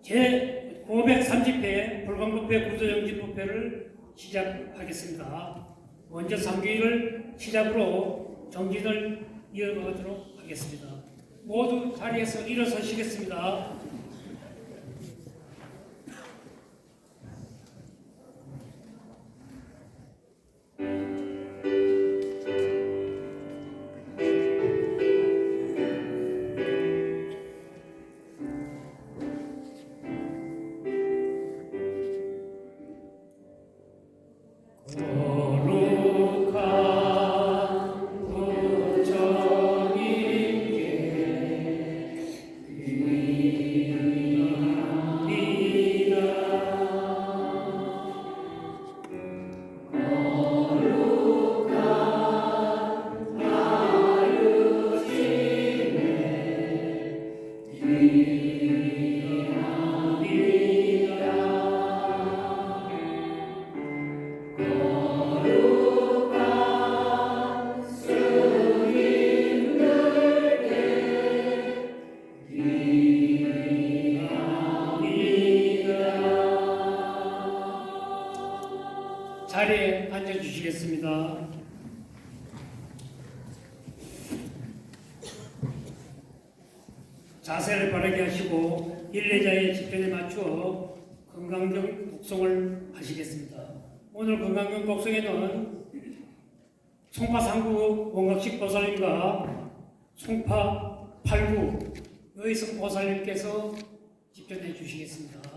제530회 불광부패 구조정진부패를 시작하겠습니다. 먼저 상주의를 시작으로 정진을 이어가도록 하겠습니다. 모두 자리에서 일어서시겠습니다. 자리에 앉아주시겠습니다. 자세를 바르게 하시고 일례자의 집전에 맞추어 건강경 독송을 하시겠습니다. 오늘 건강경 독송에는 송파 상구 원각식 보살님과 송파 8구 의성 보살님께서 집전해 주시겠습니다.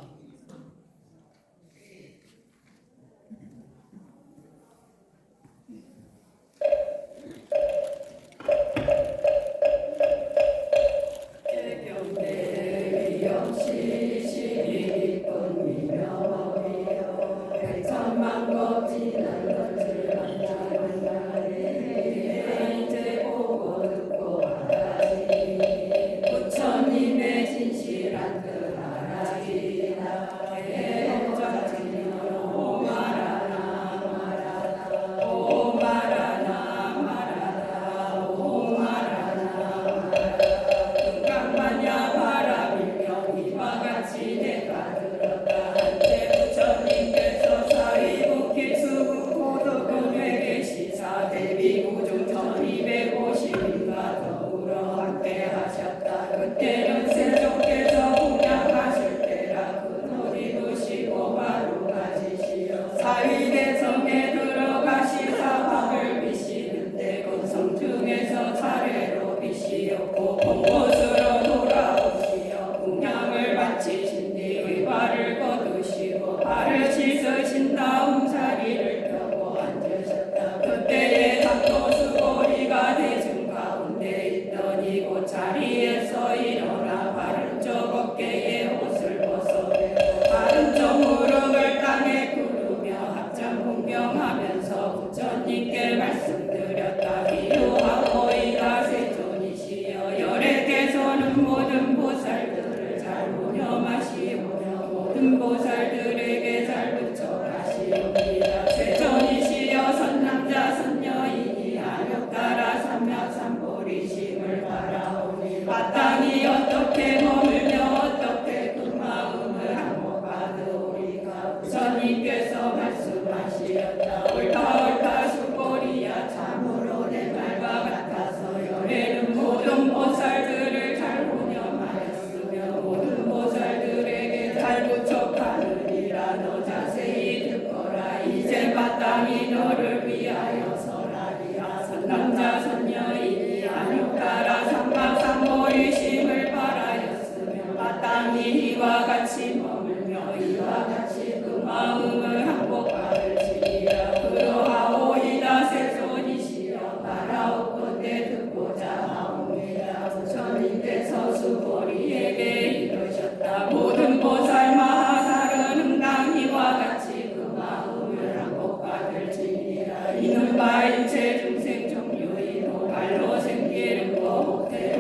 자리에서 일어나 바른쪽 어깨에 옷을 벗어내고 바른쪽 무릎을 땅에 구르며 합장 공경하면서 부처님께 말씀드렸다. 비유하오이다. 세존이시여 열애께서는 모든 보살들을 잘 운영하시오며 모든 보살들에게 잘 부처하시옵니다. 세존이시여 선남자 선녀이니 안욕따라 삼약삼보리심을 바라오니 마땅히 어떻게 머물며 어떻게 그 마음을 항복하리오리까. 부처님께서 말씀하시었다. 옳다 수고리야. 참으로 내 말과 같아서 열애는 모든 보살들을 잘 운영하였으며 모든 보살들에게 잘 부처하느니라. 너 자세히 듣거라. 이제 마땅히 너를 위하여 설하리라. 선남자 선녀이니 안욕따라 삼박삼보리심을 바라였으며 마땅히 이와 같이 머물며 이와 같이 그 마음을 항복하을지니라. 그러하오이다. 세존이시여 바라옵건대 듣고자 하옵니다. 부처님께서 수보리에게 이르셨다. 모든 보살 마하살은 응당이와 같이 그 마음을 항복하을지니라. 이는 바일체 중생 종류이노 발로 생기는 거 못해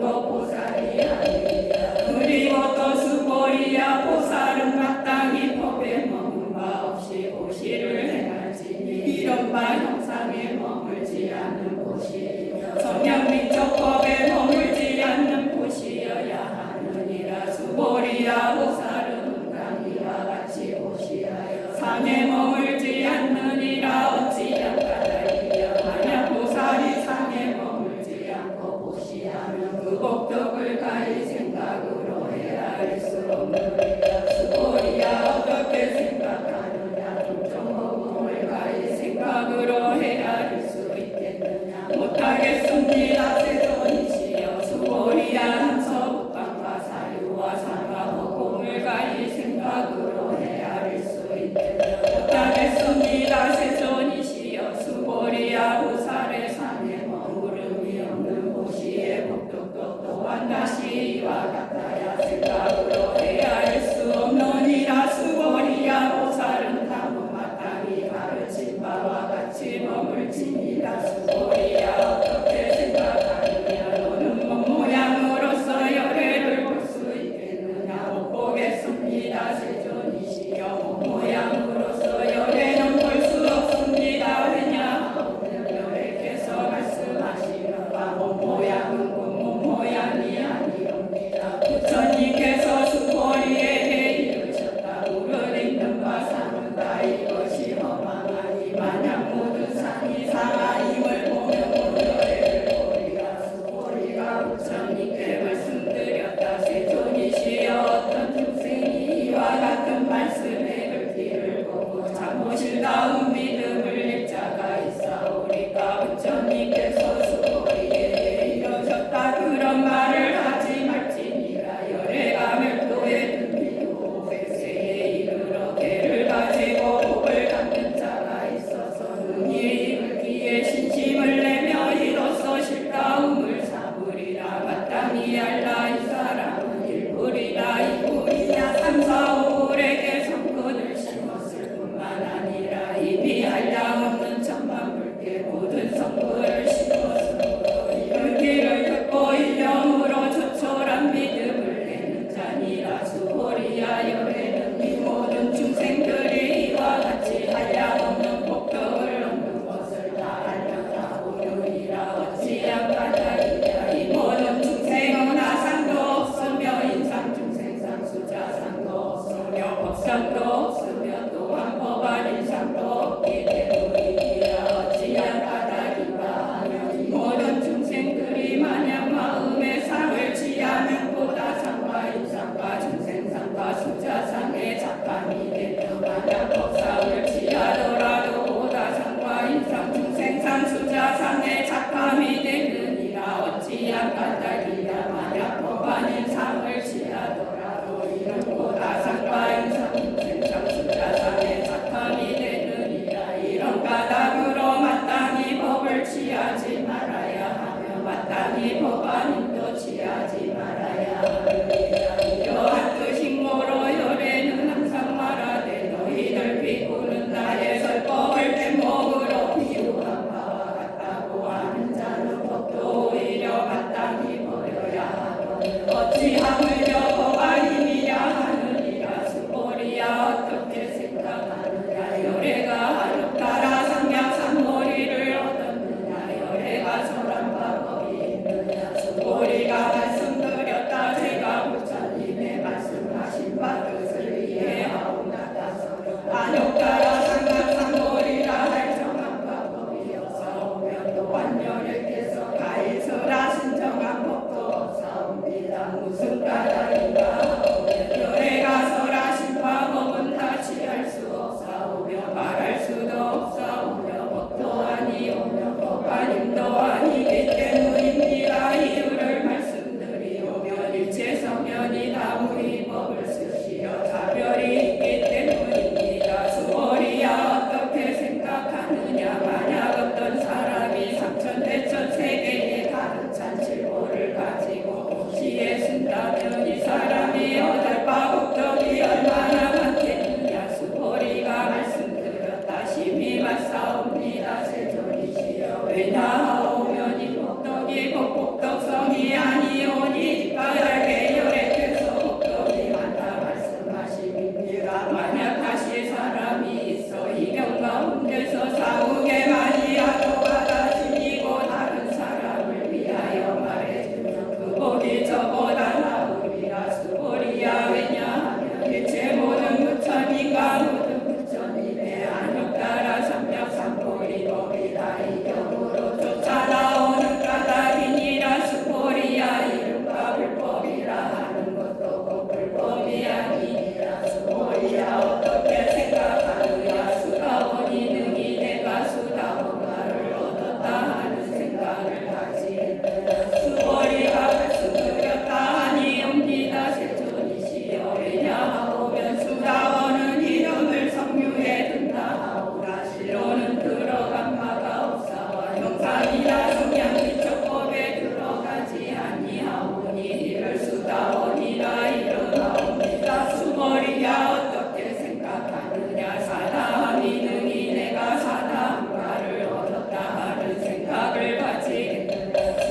거 보살이 아니라. 그리고 또 수고리야 보살은 마땅히 법에 머문 바 없이 보시를 행할지니 이런 바 형상에 머물지 않는 보시이며 성령 미적 법에 머물지 않는 보시여야 하느니라. 수고리야 보살은 은강이와 같이 보시하여 상에 머물지 않느니라. 어찌양 까닭이여. 만약 보살이 상에 머물지 않고 보시하면 그 복덕을 가히 생각으로 헤아릴 수 없느니라. 수고리야 어떻게 생각하느냐. 동정허공을 가히 생각으로 헤아릴 수 있겠느냐. 못하겠습니다. 세존이시여. 수고리야 함서북방과 사유와 상하허공을 가히 생각으로 헤아릴 수 있겠느냐. 못하겠습니다. 세존이시여. 수고리야 보살의 상에 머무름이 없는 보시의 복덕도 또한 다시 이와 같아야 생각으로 헤아릴 수 없느니라. 수고리야 보살은 다무 마땅히 가르친 바와 같이 머물지니라. 수고리야 어떻게 생각하느냐. 너는 몸 모양으로서 열애를 볼 수 있겠느냐. 못 보겠습니다. 세존이시여. 몸 모양으로서 열애는 볼 수 없습니다. 왜냐하면 열애께서 말씀하시는 바 몸 모양은 몸 모양이 아니옵니다. 부처님께서 수고리에게 이르셨다. 물을 있는 바 상은 다 이것이 허망하니 만약 모든 상이 상하임을 보면 열애를 보리라. 수고리가 부처님께 말씀드렸다. 세존이시여 어떤 중생이 이와 같은 말씀에 글귀를 보고 잠오실 다음 믿음을 일자가 있사오리까. 부처님께서 수고리에게 이르셨다. 그런 말을 하지 말지니라. 열애가 멸도에 든뒤로 백세에 이르러 개를 가지고 복을 갖는 자가 있어서는 이 글귀에 신심을 내며 이로써 실다움을 삼으리라. 마땅히 알라. 이 사람은 일불이다. 이불이냐. 3, 4, 5굴에게 성근을 심었을 뿐만 아니라 이미 한량없는 천만불께 모든 성근을 심었으므로 이 글귀를 듣고 일념으로 조촐한 믿음을 내는 자니라. 수고리야 열애는 이 모든 중생들이 이와 같이 한량없는 복덕을 얻는 것을 다 알려다 보느니라. 어찌양 까닭이냐. 이 모든 중생은 아상도 없으며 인상중생상 수자상도 없으며 법상도 없으며 또한 법안 인상도 없기 때문이니라. 어찌양 까닭인가 하면 이 모든 중생들이 만약 마음의 상을 취하면 보다 상과 인상과 중생상과 수자상에 작감이 되며 만약 법상을 취하더라도 보다 상과 인상 중생상 수자상에 작감이 되느니라. 어찌양 까닭이냐. 만약 법안인 상을 취하더라도 이는 보다 상과 인상 중생상 수자상에 작감이 되느니라. 이런 까닭으로 마땅히 법을 취하지 말아야 하며 마땅히 법안인도 취하지 말아야 하느니라. 이러한 뜻이므로 열애는 항상 말하되 너희들 비구는 나의 설법을 뗏목으로 비유한 바와 같다고 하는 자는 법도 오히려 마땅히 버려야 하거늘 어찌하물며 법안이니라 하느니라. 수고리야 어떻게 생각하느냐. 열애가 하루 따라 상약 산머리를 얻었느냐. 열애가 설한 방법이 있느냐. 수고리가 말씀드렸다. 제가 부처님의 말씀하신 바 뜻을 이해하오나다서 안욕 따라 상약 산머리라 할 정한 방법이 없사오며 또한 열애께서 가히 설하신 정한 법도 없사옵니다. 무슨 까닭인가 하오면 열애가 설하신 방법은 다 취할 수 없사오며 말할 수도 없사오며 법도 아니오며 법아님도 아니기 때문입니다. 이유를 말씀드리오면 일체 성현이 다무이 법을 쓰시어 차별이 있기 때문입니다. 수월이야 어떻게 생각하느냐. 만약 어떤 사람이 삼천대천 세계에 가득 찬 칠보를 가지고 시에 쓴다면 이 사람 복이 저보다 나으리라. 수고리야 왜냐하면 일체 모든 부처님과 모든 부처님의 안욕 따라 삼력삼보리 법이다. 이 경우로 쫓아 나오는 까닭이니라. 수고리야 이른바 불법이라 하는 것도 곧 불법이 아니니라. 수고리야 어떻게 생각하느냐. 수다원이 능히 내가 수다원가를 얻었다 하는 생각을 하지 않느냐. 수고리가 말씀드렸다 하니옵니다. 세존이시여 왜냐하오면 수다원은 이름을 성유에 든다 하오라. 실로는 들어간 바가 없사와 형상이나 성향 미처법에 들어가지 아니하오니 이를 수다원이라 이르나옵니다. 수고리야 어떻게 생각하느냐. 사다함이 능히 내가 사다함가를 얻었다 하는 생각을 가지겠느냐.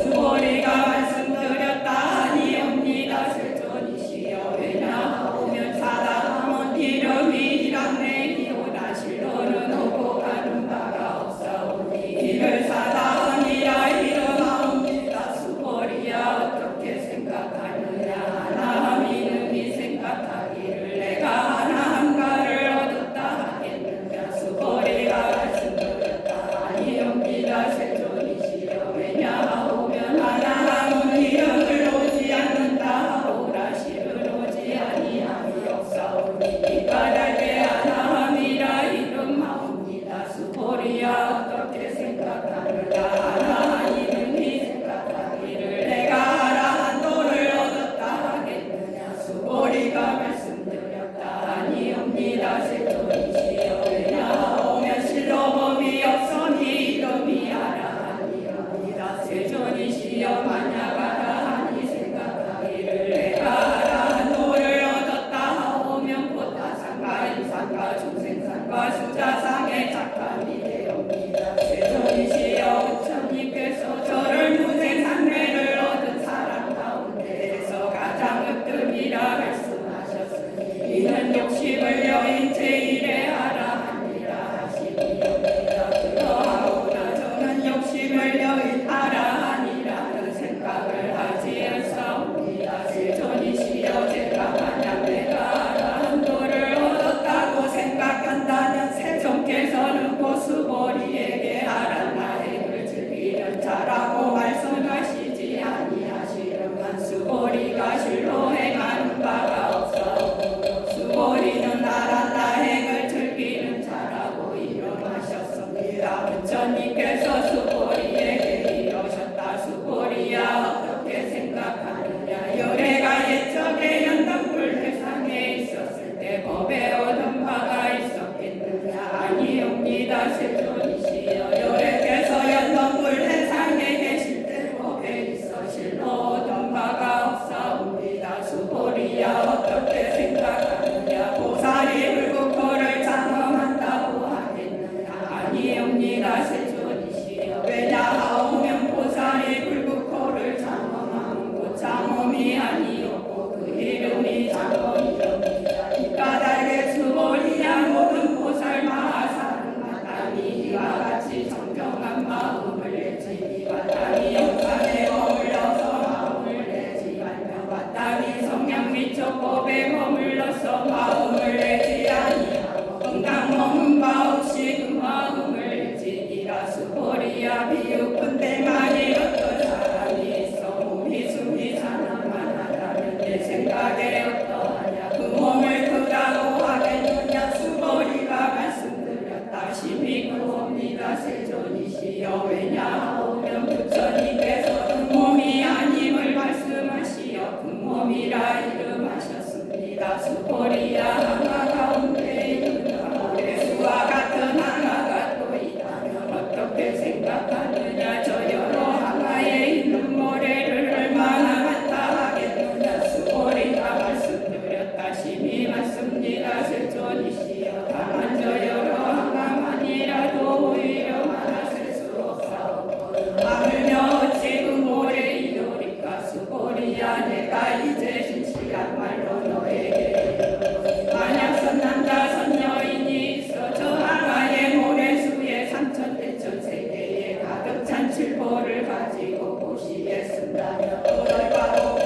수고리가 말씀드렸다 하니옵니다. 세존이시여 왜냐하오면 사다함은 이름이 일학내이오나 실로는 오고 가는 바가 없사오니 이를 사다함이라 이르나옵니다. 수고리야 어떻게 생각하느냐. 하나함이 능히 생각하기를 내가 하나함가를 얻었다 하겠느냐. 수고리가 말씀드렸다 아니옵니다. 세존이시여 왜냐하오면 하나함은 이름을 오지 않는다 하오라. 실은 오지 아니함이 없사오니 이 까닭에 하나함이라 이름하옵니다. 수고리야 어떻게 생각하느냐. 하나함이 능히 생각하기를 내가 아라한도를 얻었다 하겠느냐. 수고리가 말씀드렸다 아니옵니다. 세존이시여 왜냐하오면 실로법이 없으니 이름이 아라하니옵니다. 세존이시여 만약 아라하니 생각하기를 내가 아라한도를 얻었다 하오면 곧 다상과 인상과 중생상과 수자상의 작함이 되옵니다. 세존이시여 부처님께서 저를 무생상례를 얻은 사람 가운데에서 가장 으뜸이라 말씀하셨으니 이는 욕심을 여인 제1의 아라하니라 하시니옵니다. 그러하오나 저는 욕심을 여인 아라하니라는 생각을 하지 않사옵니다. 세존이시여 제가 만약 내가 아라한도를 얻었다고 생각한다면 세존께서는 고수보리에게 아라나행을 즐기는 자라고 말씀하시지 아니하시려만 수보리가 실로 행하는 바가 없사오므로 수보리는 아라나행을 즐기는 자라고 이름하셨습니다. 부처님께서 수보리에게 이러셨다. 수보리야 어떻게 생각하느냐. 요래가 옛적에 연덕불 해상에 있었을 때 법에 얻은 바가 있었겠느냐. 아니옵니다. 세존이시여 요래께서 연덕불 해상에 계실 때 법에 있어 실로 얻은 바가 없사옵니다. 수보리야 어떻게 생각하느냐. 보살이 불국토를 장엄한다고 하겠느냐. 아니옵니다. 세존이시여 왜냐하오면 보살이 불국토를 장엄하는 곧 장엄이 아니었고 그 이름이 장엄이옵니다. 이 까닭에 수보리야 모든 보살 마하사는 마땅히 이와 같이 정정한 마음을 내지 마땅히 영산에 머물러서 마음을 내지 말며 마땅히 성향 미처법에 머물러서 마음을 내지 아니하고 건강 머문 바 없이 그 마음을 내지니라. 수보리야 비유컨대만일 어떤 사람이 있어 몸이 숨이 사나만 하다면 내 생각에 어떠하냐. 그 몸을 크다고 하겠느냐. 수보리가 말씀드렸다 심히 그옵니다. 세존이시여 왜냐하오면 부처님께서 그 몸이 아님을 말씀하시어 그 몸이라 이름하셨습니다. 수보리야 하나 가운데 있는 모래수와 같은 하나가 또 있다면 어떻게 생각하느냐. 저 여러 하나에 있는 모래를 얼마나 많다 하겠느냐. 수보리가 말씀드렸다 심히 맞습니다. 세존이시여 다만 저 여러 하나만이라도 오히려 많아 셀 수 없사오고 하물며 어찌 그 모래이오리까. 수보리야 내가 이제 진실한 말로 너에게 이르노니 만약 선남자 선여인이 있어 저 하나의 모래수에 삼천대천 세계에 가득 찬 칠보를 가지고 보시겠습니다. 그럴바로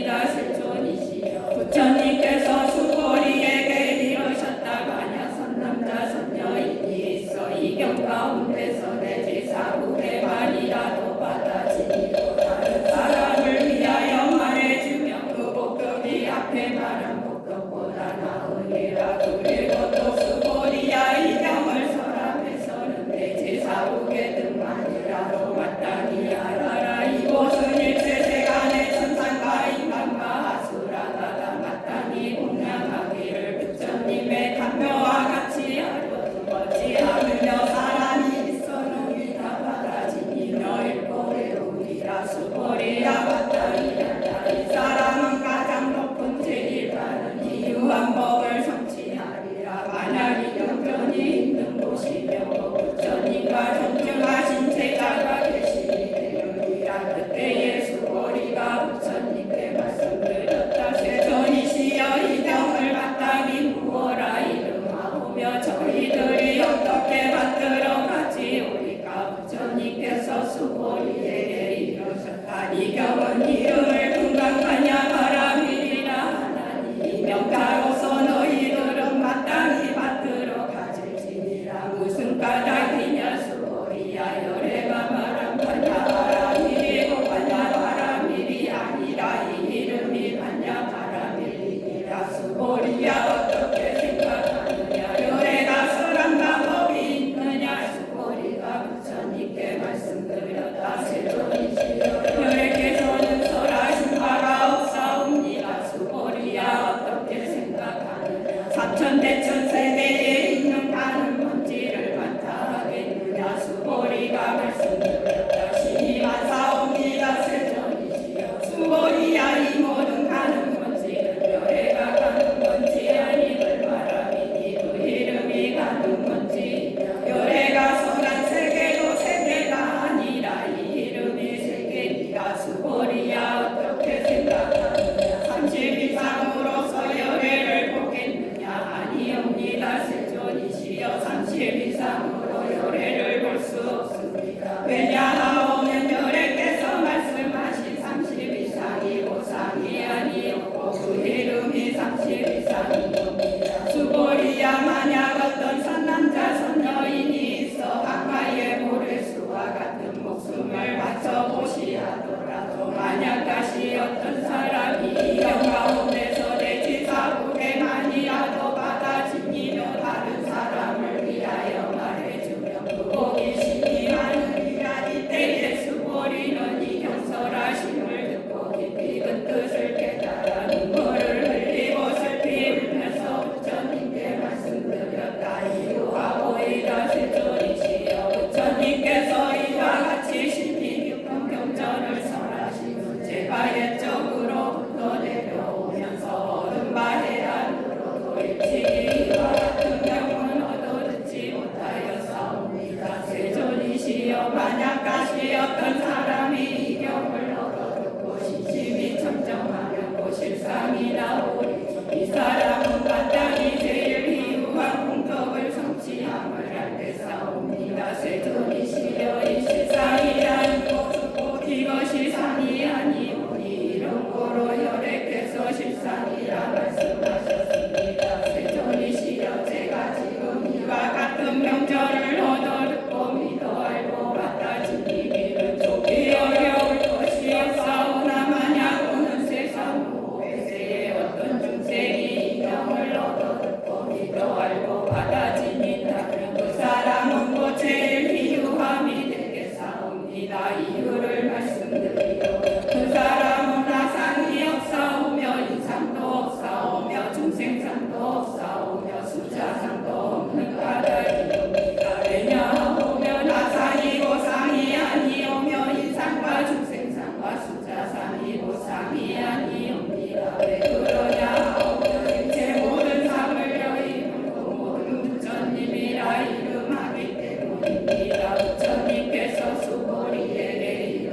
사옵니다. 세존이시여 부처님께서 수고리에게 이르셨다. 만약 선남자 선녀인이 있어 이경 가운데서 내지 사국에만이라도 받아지니고 다른 사람을 위하여 말해주면 그 복덕이 앞에 말한 복덕보다 나으리라. 그리고 또 수고리야 이경을 서랍해서는 내지 사국에 등만이라도 마땅히 알아라. 이곳은 일체세간의 천상과 인간과 아수라가 마땅히 공양하기를 부처님의 간묘와 같이 알고 두었지 않으며 사람이 있어는 위다 받아지니며 읽고 외우리라. 수고리야 마땅히 알라. 이 사람은 가장 높은 제일바른 이유한 법을 성취하리라. 만약 이 경전이 있는 곳이며 부처님과 존중하신 제자가 계시니 되느니라. 그때에 수고리가 부처님께 말씀드렸다. 세존이시여 이 경을 마땅히 무어라 이름하오며 저희들이 어떻게 받들어 가지오리까. 부처님께서 수고리에게 이르셨다. 이 경은 이름을 금강하냐 바람이리라 하나니 명자로서 너희들은 마땅히 받들어 가질지니라. 무슨 까닭이냐 수고리야 열애가 말한 반야 바람이리고 반야 바람일이 아니라 이 이름이 반야 바람일이니라. 수고리야 어떻게 생각하느냐. 열애가 설한 방법이 있느냐. 수고리가 부처님께 말씀드렸다. 세존이시여 열애께서는 설하신 바가 없사옵니다. 수고리야 어떻게 생각하느냐. 삼천대천 세계에 있는 가는 먼지를 맡아하겠느냐. 수고리가 말씀드렸다. 신이 많사옵니다. 세존이시여 수고리야 이 모든 가는 먼지는 열애가 가는 먼지 아니를 말함이니 그 이름이 가는 먼지이며 열애가 선한 세계도 세계가 아니라 이 이름이 세계니라. 수고리야 어떻게 생각하느냐. 30 이상으로서 열애를 보겠느냐. 아니옵니다. 세존이시여 30 이상으로 열애를 볼 수 없습니다. 왜냐하오면 열애께서 말씀하신 30 이상이 보상이 아니었고 그 이름이 30 이상이옵니다. 수고리야 만약 어떤 선남자 선녀인이 있어 가까이에 모래수와 같은 목숨을 바쳐보시하더라도 만약 다시 어떤 사람이 이경 가운데서 내지 사국에만이라도 받아지니며 다른 사람을 위하여 말해주면 그 복이 심히 많으리라. 이때에 수고리는 이 경설하심을 듣고 깊이 그 뜻을 깨달아 눈물을 흘리고 슬피 울면서 부처님께 말씀드렸다. 이유하오이다. 세존이시여 부처님께서 이와 같이 심히 깊은 경전을 설하시면 제가 옛적으로부터 내려오면서 얻은 바에 안으로도 일찍이 이와 같은 경은 얻어듣지 못하였사옵니다. 세존이시여 만약 다시 어떤 사람이 이 경을 얻어듣고 신심이 청정하면 고실상이 나오리. 이 사람은 마땅히 제일 희유한 공덕을 성취함을 알게 싸웁니다. 세존이시여 이 실상이 아니고 곧 이것이 상이 아니오니 이런 거로 열애께서 실상이라 말씀하셨습니다. 세존이시여 제가 지금 이와 같은 명절을 얻어듣고 믿어 알고 받아지니 이는 좁기 어려울 것이었사오나 만약 오는 세상 후세에 어떤 중생이 이경을 얻어듣고 믿어 알고 받아지니다면 그 사람은 곧 제일 희유함이 되겠사옵니다. 이유를 말씀드리오. 그 사람은 아상이 없사오며 인상도 없사오며 중생상도 없사오며 수자상도 없는 까닭이옵니다. 왜냐하면 아상이고 상이 아니오며 인상과 중생상과 수자상이고 상이 아니옵니다. 왜 그러냐 하오면 일체 모든 상을 여의는 그 모든 부처님이라 이름하기 때문입니다. 부처님께서 수고리에게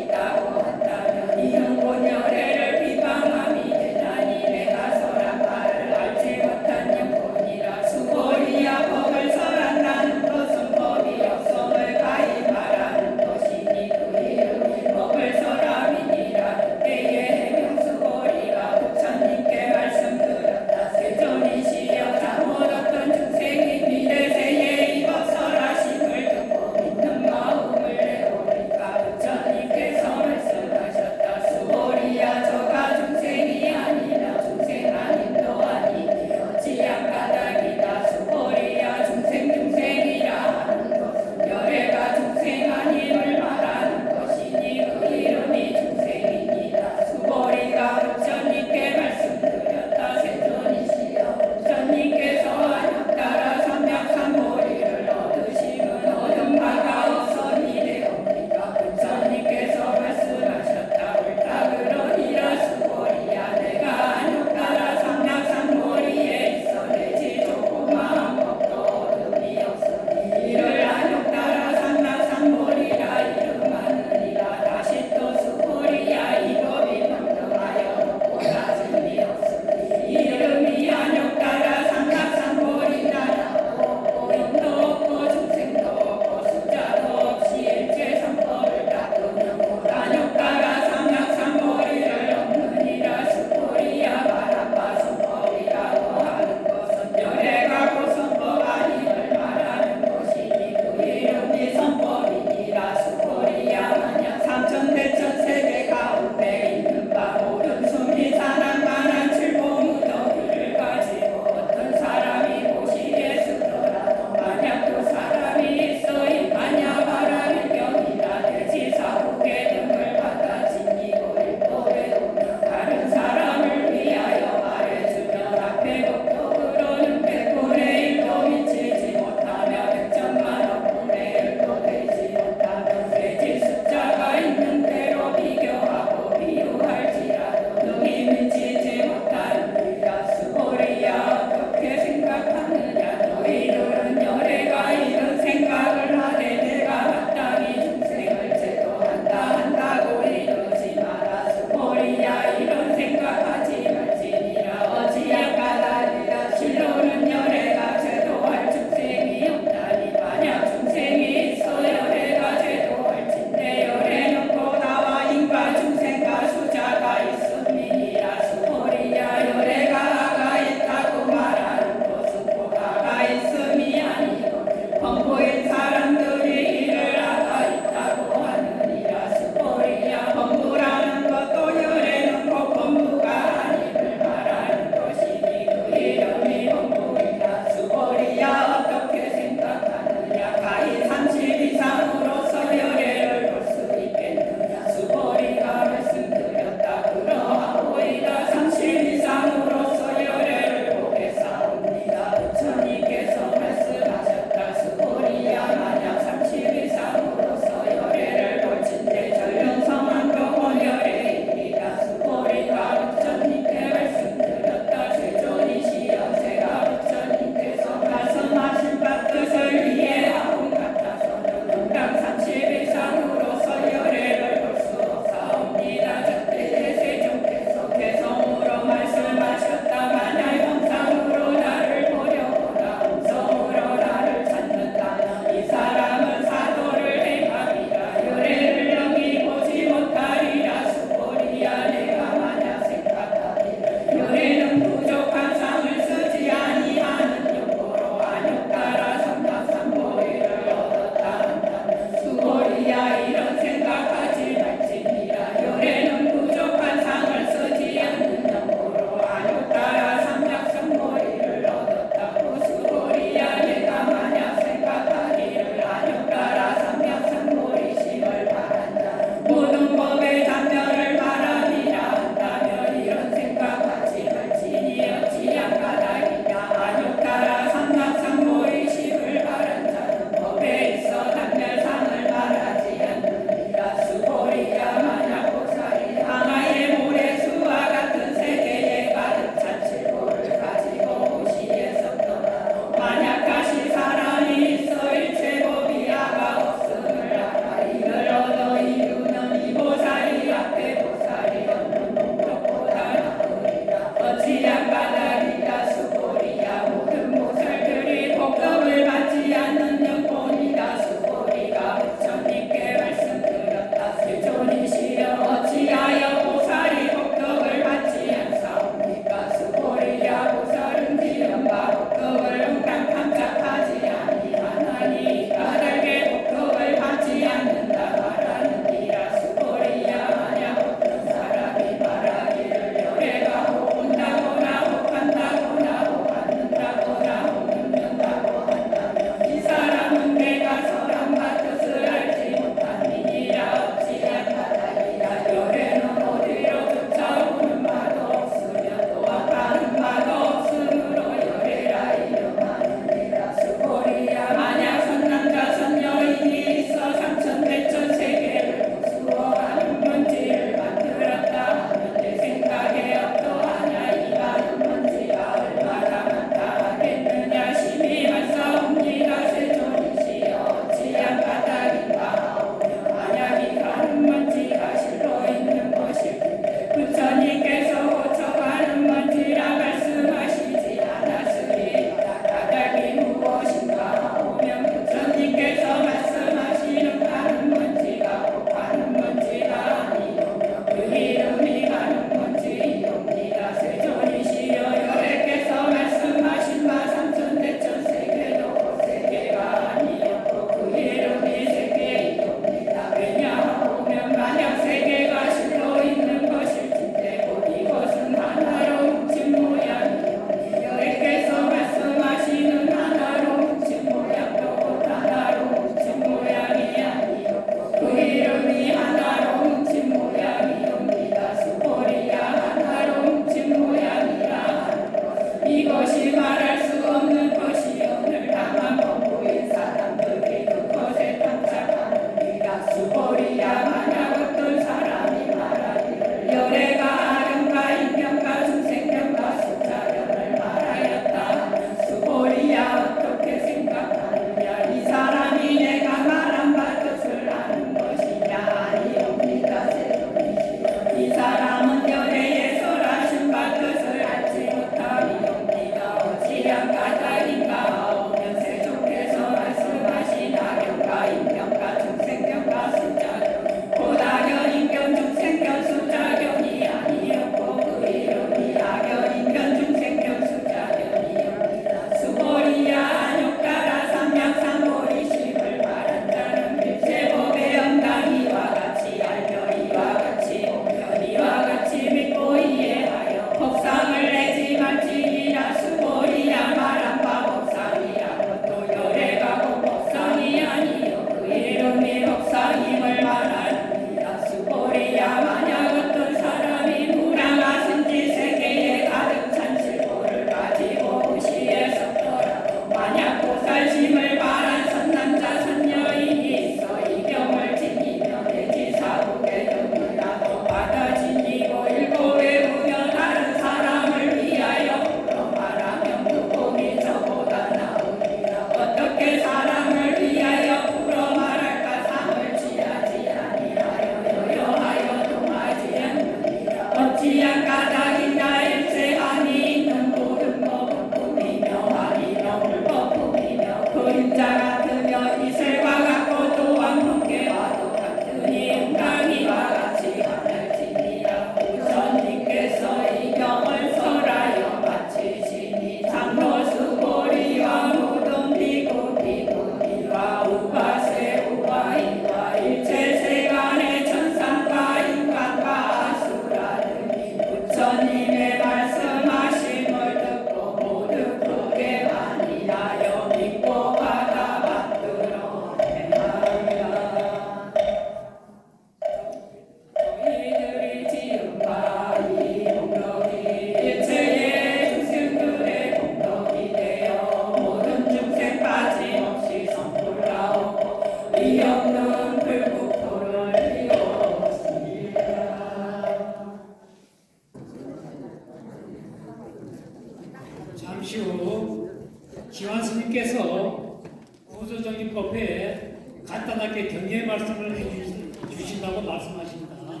지원님께서 구조정리법에 간단하게 격려의 말씀을 해주신다고 말씀하십니다.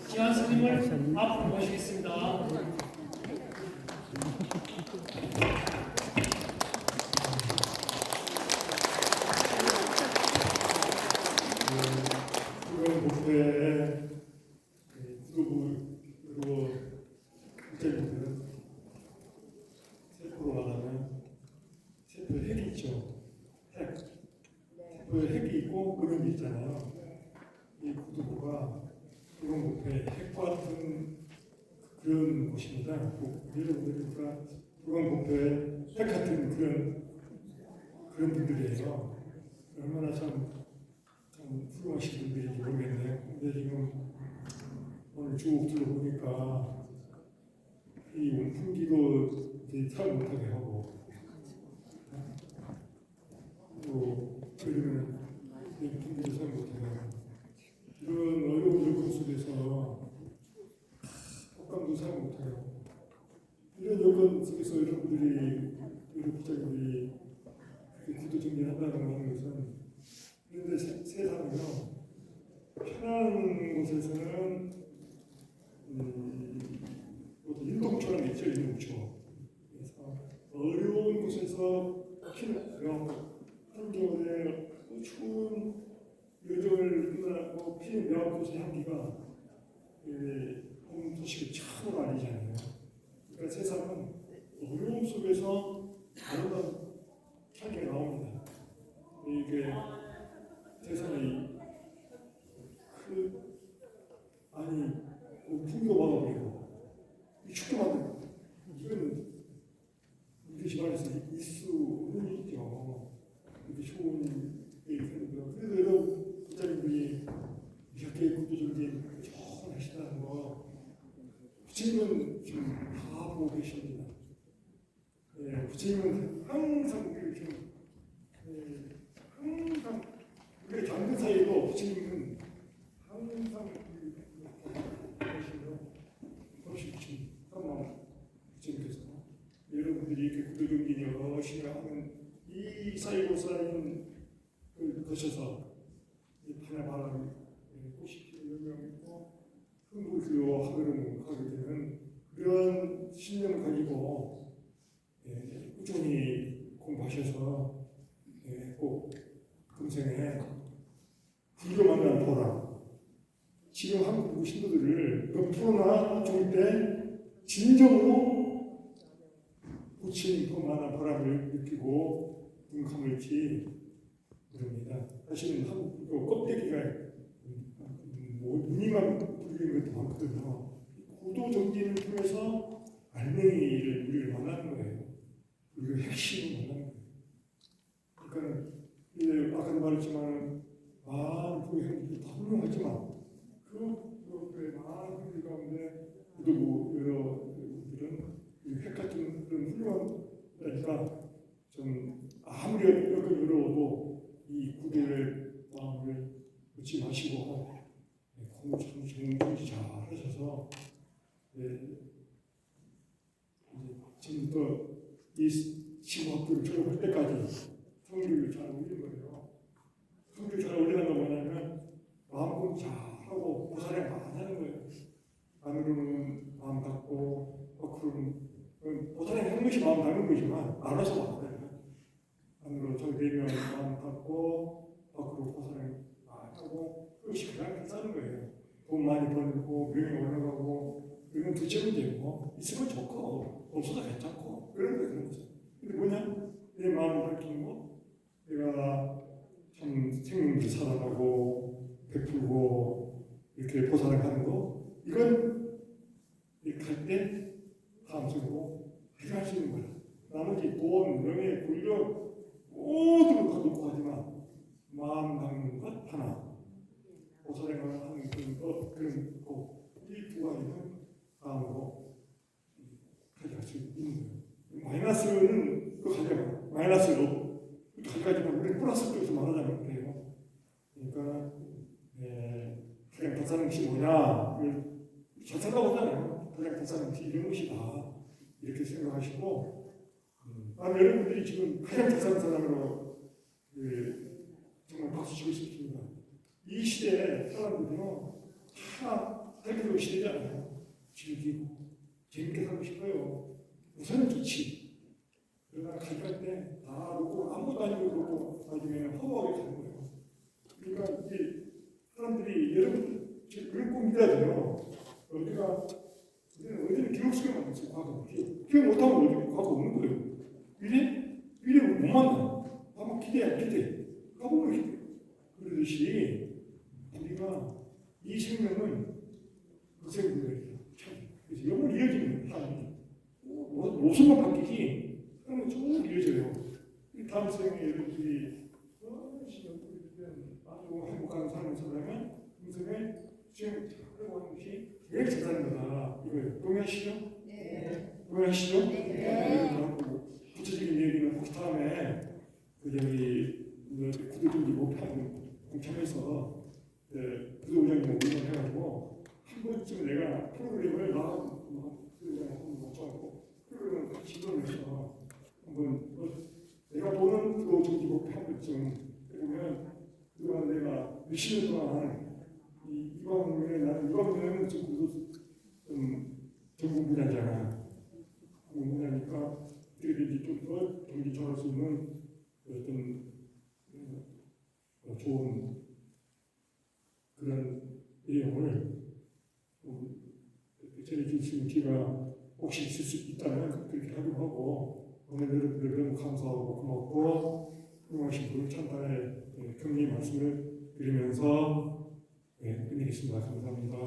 지원 스님을 앞으로 모시겠습니다. 이번 목표에 구도부 그리고 국제분들은 세포로 말하면 세포에 핵이 있죠. 핵. 세포에 핵이 있고 그런 게 있잖아요. 이 구도부가 이번 목표에 핵과 같은 그런 곳입니다. 여러분들이니까 이번 목표에 핵 같은 그런 분들이에요. 얼마나 참 훌륭하신 분들인지 모르겠네요. 근데 지금 오늘 쭉 들어보니까 이 온풍기도 이제 사용 못하게 하고 또 그러면 이 온풍기도 사용 못하게 하고 이런 어려운 여건 속에서 독감도 사용 못하게 하고 이런 여건 속에서 여러분들이 우리 부장님들이 구도 정리한다는 것은 그런데 세상은요, 편한 곳에서는 인동초라고 있죠, 인동초. 그래서 어려운 곳에서 피는 한겨울에 추운 여름을 끝나고 피는 명꽃의 향기가 온 도시가 참으로 아니잖아요. 그러니까 세상은 어려움 속에서 아름다운 향기가 나옵니다. 이게 세상이 풍기도 막아버리고 춥게 만들고 이건 우리 집안에서 있을 수 없는 일이죠. 이렇게 좋은 얘기했는데요. 그래도 부자님들이 이렇게 구조적인 좋은 하시다는 거 부처님은 지금 다 보고 계십니다. 부처님은 항상 우리를 좀 항상 우리 당근 사이도 부처님은 항상 보시는 부처님께서 여러분들이 이렇게 구조적인 열심히 하는 이 사이보사인 거셔서 하나 바람이 꽃이 열명이고 흥부기로 하늘을 가게 되는 그런 신념을 가지고 꾸준히 공부하셔서 꼭 금생에 불교 만난 보람. 지금 한국 신도들을 옆으로나 죽을 때 진정으로 부처님 더 많은 보람을 느끼고 눈감을지 모릅니다. 사실은 한국 불교 껍데기가 무늬만 부리는 것도 많거든요. 구도 정진을 통해서 알맹이를 우리를 만나는 거예요. 우리가 핵심을 만나는 거예요. 그러니까 아까도 말했지만 많은 부의 다 훌륭하지만 그 많은 분들 가운데 구도부 여러 분들은 핵 같은 그런 훌륭하니까 좀 아무리 어려워도 이 구도의 마음을 놓지 마시고 공부 참 정중히 잘 하셔서 지금부터 이 시고학교를 졸업할 때까지 성교를 잘 올린 거예요. 성교 잘 올리는 건 뭐냐면 마음 공부 잘하고 고사를 많이 하는 거예요. 안으로는 마음 닫고 밖으로는 고사를 하는 것이 마음 닫는 거지만 알아서 많아요. 안으로 정되면 마음 닫고 밖으로 고사를 많이 하고 그것이 그냥 괜찮은 거예요. 돈 많이 벌고 명예 올라가고 이건 두째면 되고 있으면 좋고 없어도 괜찮고 그런 거예요. 근데 뭐냐? 내 마음을 밝히는 거 내가 참 생명을 살아가고 베풀고 이렇게 보살을 하는 거 이건 이렇게 할 때 감수고 할 수 있는 거야. 나머지 돈, 명예, 권력 모든 걸 다 놓고 하지만 마음 닦는 것 하나 보살을 하는 그런 거 이 두 가지는 다음으로 가져갈 수 있는 거예요. 마이너스는 그 가져가 마이너스로 가져가지만 우리는 플러스 쪽에서 말하자면 그래요. 그러니까 가장 덧사는 것이 뭐냐 잘 생각하잖아요. 가장 덧사는 것이 이런 것이다 이렇게 생각하시고 나는 여러분들이 지금 가장 잘사는 사람으로 정말 박수 치고 싶습니다. 이 시대에 사람들은요 다 살기 좋은 시대지 않아요. 즐기고 재밌게 살고 싶어요. 우선은 좋지. 그러나 가져갈 때다 놓고 아무것도 아니고 그러고 나중에 허무하게 가는 거예요. 그러니까 이 사람들이 여러분 그런 꼭 믿어야 돼요. 우리는 기록 속에 만있어요 과거. 기억 못하면 어디 과거 없는 거예요. 미래를 못 만나. 아마 기대. 가보면 그러듯이 우리가 이 생명은 그 생명이에요. 그래서 영을 이어지는 사람이 모습만 바뀌지 그러면 쭉 이어져요. 다음 생에 여러분들이 아주 행복한 삶을 살려면 인생의 수행을 하려고 하는 것이 제일 잘하는 거다. 이거예요. 동의하시죠? 네. 동의하시죠? 네. 구체적인 얘기는 혹시 다음에 구두들이 목표하는 공청에서 구두장님 의논해가지고 한 번쯤 내가 프로그램을 구두장님 목표하고 프로그램을 같이 이뤄내서 한번 내가 보는 구두 정지 목표 한 번쯤 해보면 그동안 내가 몇십 년 동안 나는 이방문에는 좀 전공 분야잖아. 전공 분야니까 그들이 좀 더 경기 전할 수 있는 어떤 좋은 그런 내용을 전해줄 수 있는 기회가 혹시 있을 수 있다면 그렇게 하기로 하고 오늘 여러분들 너무 감사하고 고맙고 훌륭하신 분 찬단의 격려의 말씀을 드리면서 끝내겠습니다. 감사합니다.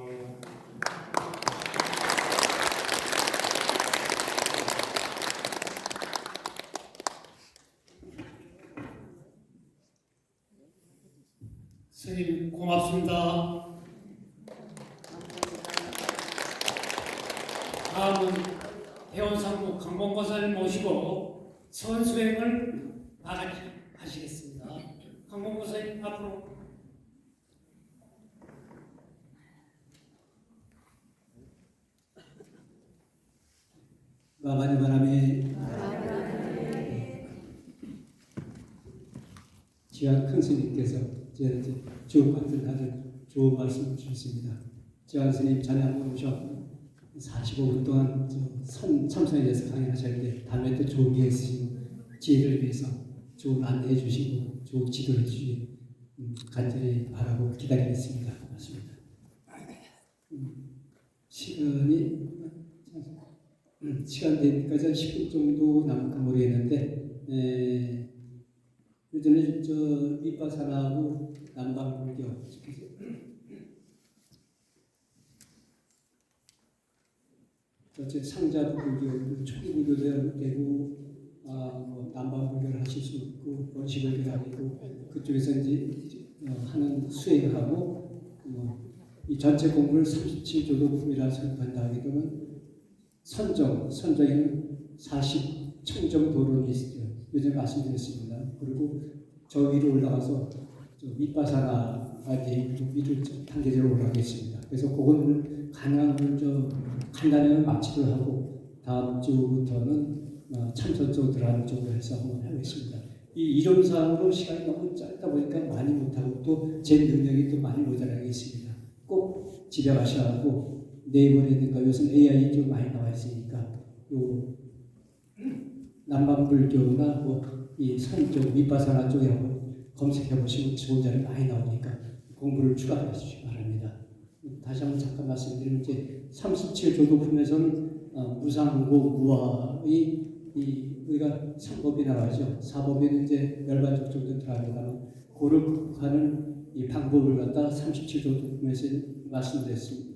스님 고맙습니다. 다음은 대원상무 강봉거사를 모시고 선수행을 나가게 하시겠습니다. 강봉거사님 앞으로. 마마니 바람에 지한 큰 스님께서 저한테 주옥 같은 아주 좋은 말씀을 주셨습니다. 지한 스님 자네 한번 오셔 45분 동안 참선에 대해서 강의하셨는데 다음에 또 좋은 기회 있으시고 지혜를 위해서 좋은 안내해 주시고 좋은 지도해 주시기 간절히 바라고 기다리겠습니다. 고맙습니다. 시간 되니까지 한 10분 정도 남을까 모르겠는데 요즘에 윗바사나하고 남방불교 상자불교, 초기불교도 되고 남방불교를 하실 수 있고 원시불교도 아니고 그쪽에서 이제 하는 수행하고 이 전체 공부를 37조도품이라 생각한다 하게 되면 선정에는 40청정도론이 있죠. 요즘 말씀드렸습니다. 그리고 저 위로 올라가서 윗바사나까지 위를 단계적으로 올라가겠습니다. 그래서 그거는 가능한 간단하게 마치를 하고 다음 주부터는 참선적으로 들어가는 쪽으로 해서 한번 하겠습니다. 이 이론상으로 시간이 너무 짧다 보니까 많이 못하고 또 제 능력이 또 많이 모자라게 있습니다. 꼭 집에 가셔야 하고 네이버라든가 요즘 AI 좀 많이 나와 있으니까 요 남방불교나 이 산쪽 윗바사나 쪽에 한번 검색해 보시면 좋은 자리 많이 나오니까 공부를 추가해 주시기 바랍니다. 다시 한번 잠깐 말씀드리면 이제 37조도품에서는 무상고 무아의 우리가 3법이라고 하죠. 4법에는 이제 열반적 정도 들어갑니다만 그를 하는 이 방법을 갖다 37조도품에서 말씀드렸습니다.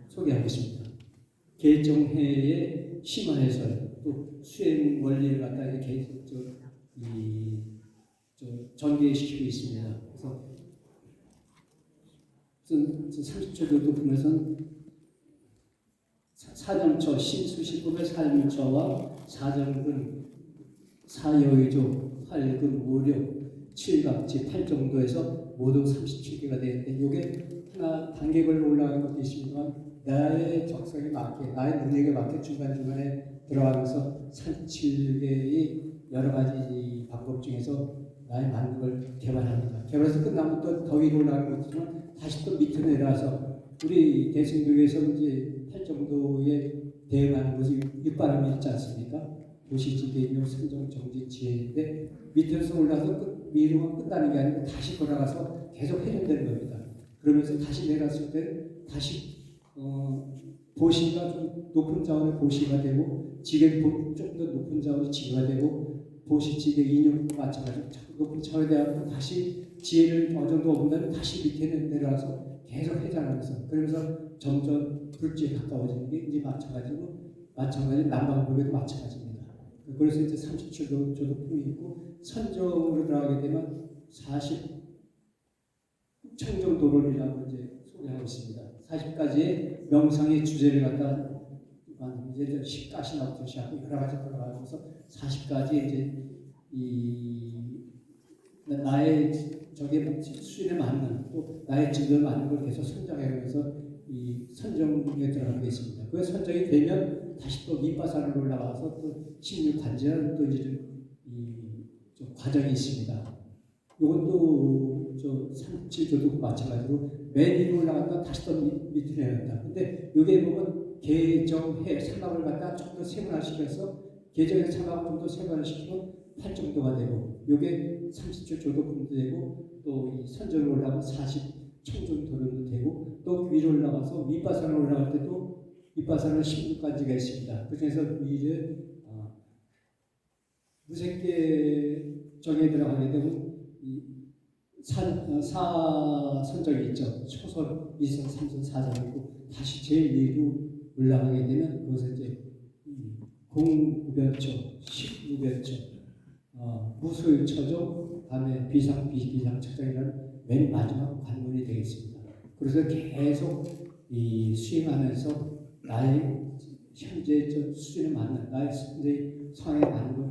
소개하겠습니다. 개정회의 심화해설 또 수행 원리를 갖다 이렇게 전개시키고 있습니다. 그래서 30초도 보면서 사정처 신수식법의 삶처와 사정근 사여의조 활근 오력 7각, 8 정도에서 모두 37개가 되는데 이게 하나 단계별로 올라가는 것도 있습니다만 나의 적성에 맞게, 나의 능력에 맞게 중간중간에 들어가면서 37개의 여러 가지 방법 중에서 나의 맞는 걸 개발합니다. 개발해서 끝나면 또 더 위로 올라가는 것이지만 다시 또 밑으로 내려와서 우리 대승교회에서 이제 8 정도에 대응하는 것이 육바람이 있지 않습니까? 도시지대며 성정 정지 지혜인데 밑에서 올라서 위로만 끝나는 게 아니고 다시 돌아가서 계속 회전되는 겁니다. 그러면서 다시 내려왔을 때 다시 보시가 좀 높은 자원의 보시가 되고 지게 좀 더 높은 자원의 지가 되고 보시 지게 인육과 마찬가지로 높은 차원에 대하고 다시 지혜를 어느 정도 얻으면 다시 밑에 내려와서 계속 회전하면서 그러면서 점점 불지에 가까워지는 게 이제 마찬가지 남방법에도 마찬가지입니다. 그래서 이제 37도 조도품이 있고 선정으로 들어가게 되면 40 청정도론이라고 이제 소개하고 있습니다. 40가지의 명상의 주제를 갖다 이제 10가지나부터 시작하고 여러 가지 들어가면서 40가지 이제 이 나의 저게 수준에 맞는 또 나의 증거에 맞는 걸 계속 선정해가면서 이 선정에 들어가게 있습니다. 그 선정이 되면 다시 또 밑바산으로 올라가서 또 16관절 또 이제 좀 과정이 있습니다. 이것도 저 37조도 마찬가지로 맨 위로 올라갔다 다시 또 밑으로 내려간다. 근데 여기에 보면 개정해 사막을 갖다 좀 더 세분화시켜서 개정해 사막을 좀 더 세분화시키면 8 정도가 되고 요게 37조도 되고 또 이 선정으로 올라가면 40 청정도론도 되고 또 위로 올라가서 밑바산으로 올라갈 때도 밑바산은 16가지가 있습니다. 그중에서 위에 무색계 정에 들어가게 되면 사선정이 있죠. 초선, 2선, 3선, 4선 있고 다시 제일 위로 올라가게 되면 그것은 이제 공무변초, 식무변초, 무술처조, 다음에 비상처정이라는 맨 마지막 관문이 되겠습니다. 그래서 계속 이 수행하면서 나의 현재 저 수준에 맞는 나의 상에 맞는 걸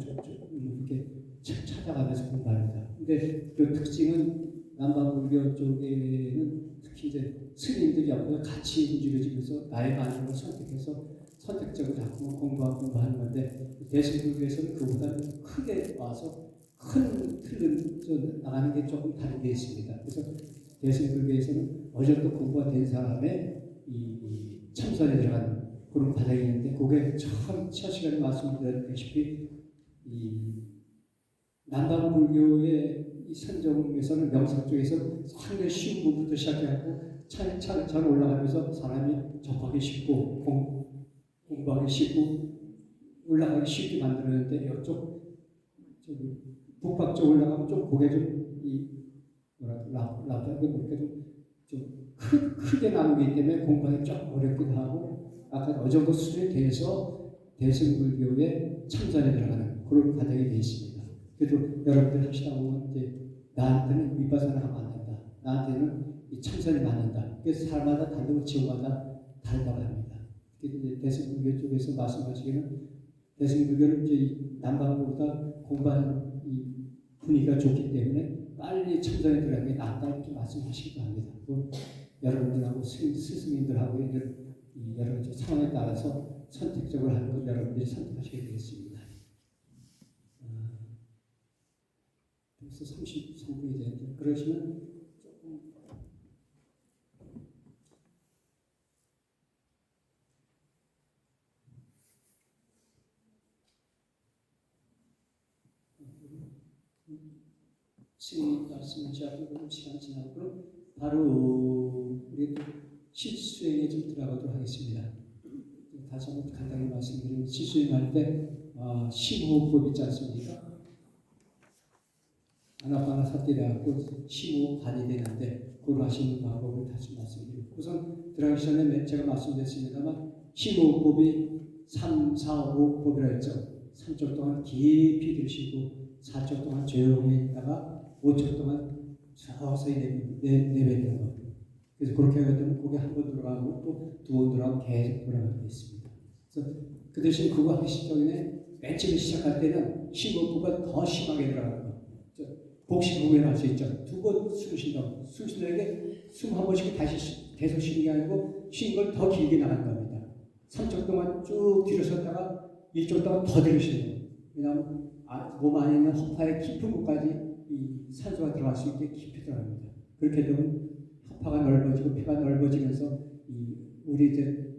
이렇게 찾아가면서 공부합니다. 근데 그 특징은 남방불교 쪽에는 특히 이제 스님들이 옆에서 같이 움직여지면서 나의 맞는 걸 선택해서 선택적으로 자꾸 공부하는 건데 대승불교에서는 그보다 크게 와서 큰 틀로 나가는 게 조금 다른 게 있습니다. 그래서 대승불교에서는 어느 정도 공부가 된 사람의 이 참선에 들어가는 그런 과정이 있는데 그게 첫 시간에 말씀드렸다시피 이 남방불교의 이 선정에서는 명상 쪽에서 상당히 쉬운 부분부터 시작해갖고 차근차근 올라가면서 사람이 접하기 쉽고 공부하기 쉽고 올라가기 쉽게 만들었는데 이쪽 북박 쪽 올라가면 좀 고개 좀 크게 나누기 때문에 공부하기 좀 어렵기도 하고 약간 어느 정도 수준이 돼서 대승불교의 참선에 들어가는 그런 과정이 되어 있습니다. 그래도 여러분들 하시다 보면 이제 나한테는 위파사나가 맞는다. 나한테는 이 참선이 맞는다. 그래서 사람마다 다르고 지역마다 다르다고 합니다. 대승불교 쪽에서 말씀하시기는 대승불교는 이제 남방보다 공부하는 이 분위기가 좋기 때문에 빨리 참선에 들어가는 게 낫다 이렇게 말씀하시기도 합니다. 여러분들하고 스승님들하고 이런 여러 가지 상황에 따라서 선택적으로 하는 것 여러분들이 선택하시게 되겠습니다. 벌써 33분이 되는데 그러시면 조금 스님 말씀을 지하고 시간 지나고 그럼 바로 우리 실수행에 좀 들어가도록 하겠습니다. 다시 한번 간단히 말씀드리면 실수행할 때 심호흡법 있지 않습니까? 아나파나사티라고 심호흡반이 되는데 그걸 하시는 방법을 다시 말씀드리고 우선 들어가기 전에 제가 말씀드렸습니다만 심호흡법이 3, 4, 5법이라 했죠. 3초 동안 깊이 들이쉬고 4초 동안 조용히 있다가 5초 동안 서서히 내뱉는 것. 그래서 그렇게 하게 되면 고개 한 번 들어가고 또 두 번 들어가고 계속 돌아가게 있습니다. 그래서 그 대신 그거 하기 전에 맨 처음에 시작할 때는 심호흡가 더 심하게 들어가는 거. 복식호흡을 할 수 있죠. 두 번 숨 쉰다. 숨 쉬는데 숨 한 번씩 다시 계속 쉬는 게 아니고 쉰 걸 더 길게 나간 겁니다. 3초 동안 쭉 뒤로 섰다가 1초 동안 더 뒤로 쉬는. 왜냐하면 몸 안에 있는 허파의 깊은 곳까지 이 산소가 들어갈 수 있게 깊이 들어갑니다. 그렇게 되면 허파가 넓어지고 폐가 넓어지면서 우리 이제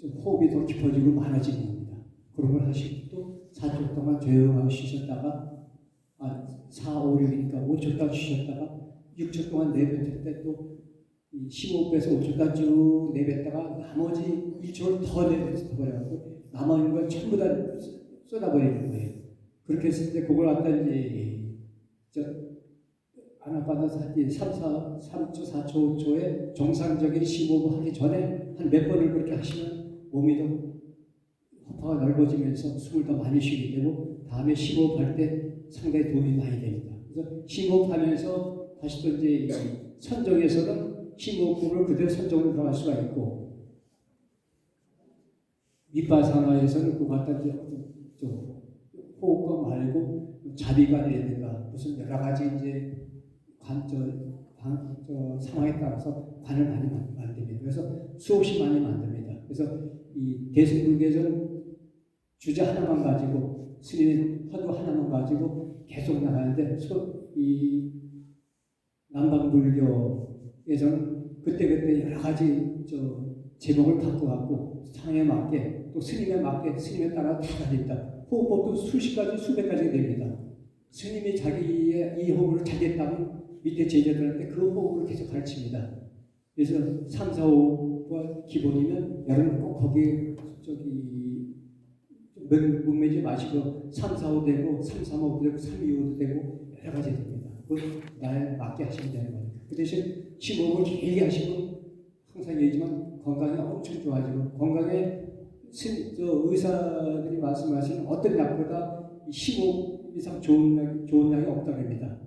좀 호흡이 더 깊어지고 많아지는 겁니다. 그런 걸 하시고 또 4초 동안 조용하게 쉬셨다가 4, 5, 6이니까 5초 동안 쉬셨다가 6초 동안 내뱉을 때 또 15배에서 5초 동안 쭉 내뱉다가 나머지 1초를 더 내뱉어버려갖고 남아있는 걸 전부 다 쏟아버리는 거예요. 그렇게 했을 때 그걸 갖다 이제 아나파나사티 3초, 4초, 5초에 정상적인 심호흡을 하기 전에 한 몇 번을 그렇게 하시면 몸이 더 허파가 넓어지면서 숨을 더 많이 쉬게 되고 다음에 심호흡할 때 상당히 도움이 많이 됩니다. 그래서 심호흡하면서 다시 또 이제 선정에서는 심호흡을 그대로 선정으로 들어갈 수가 있고 밑바사나에서는 그 갖다 좀 호흡과 말고 자비관이라든가 무슨 여러 가지 이제 상황에 따라서 관을 많이 만듭니다. 그래서 수없이 많이 만듭니다. 그래서 이 대승불교에서는 주제 하나만 가지고 스님의 화두 하나만 가지고 계속 나가는데 이 남방불교에서는 그때그때 여러 가지 제목을 바꿔갖고 상황에 맞게 또 스님에 맞게 스님에 따라 다 다릅니다. 호흡법도 수십 가지 수백 가지가 됩니다. 스님이 자기의 이 호흡을 잘했다면 밑에 제자들한테 그 호흡을 계속 가르칩니다. 그래서 3, 4, 5가 기본이면 여러분 꼭 거기에 목매지 마시고 3, 4, 5 되고 3, 3, 5도 되고 3, 2, 5도 되고 여러 가지 됩니다. 그건 나에 맞게 하시면 되는 거니까. 그 대신 심호흡을 길게 하시고 항상 얘기지만 건강이 엄청 좋아지고 건강에 의사들이 말씀하시는 어떤 약보다 심호흡 이상 좋은 약이 없다고 합니다.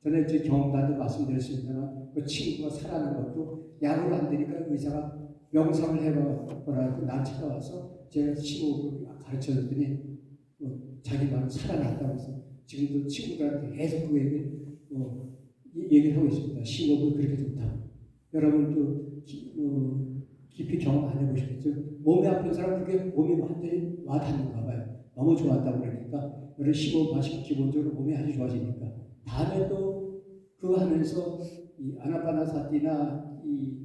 전에 제 경험담도 말씀드렸습니다만 그 친구가 살아난 것도 약을 안 되니까 의사가 명상을 해보라고 난 찾아와서 제가 심호흡을 가르쳐줬더니 자기 말로 살아났다고 해서 지금도 친구들한테 계속 그 얘기를 하고 있습니다. 심호흡은 그렇게 좋다. 여러분도 깊이 경험 안 해보시겠죠? 몸이 아픈 사람 그게 몸이 완전히 와닿는가 봐요. 너무 좋았다고 그러니까 여러분 심호흡 하시고 기본적으로 몸이 아주 좋아지니까 다음에 또 그거 하면서 이 아나파나사티나 이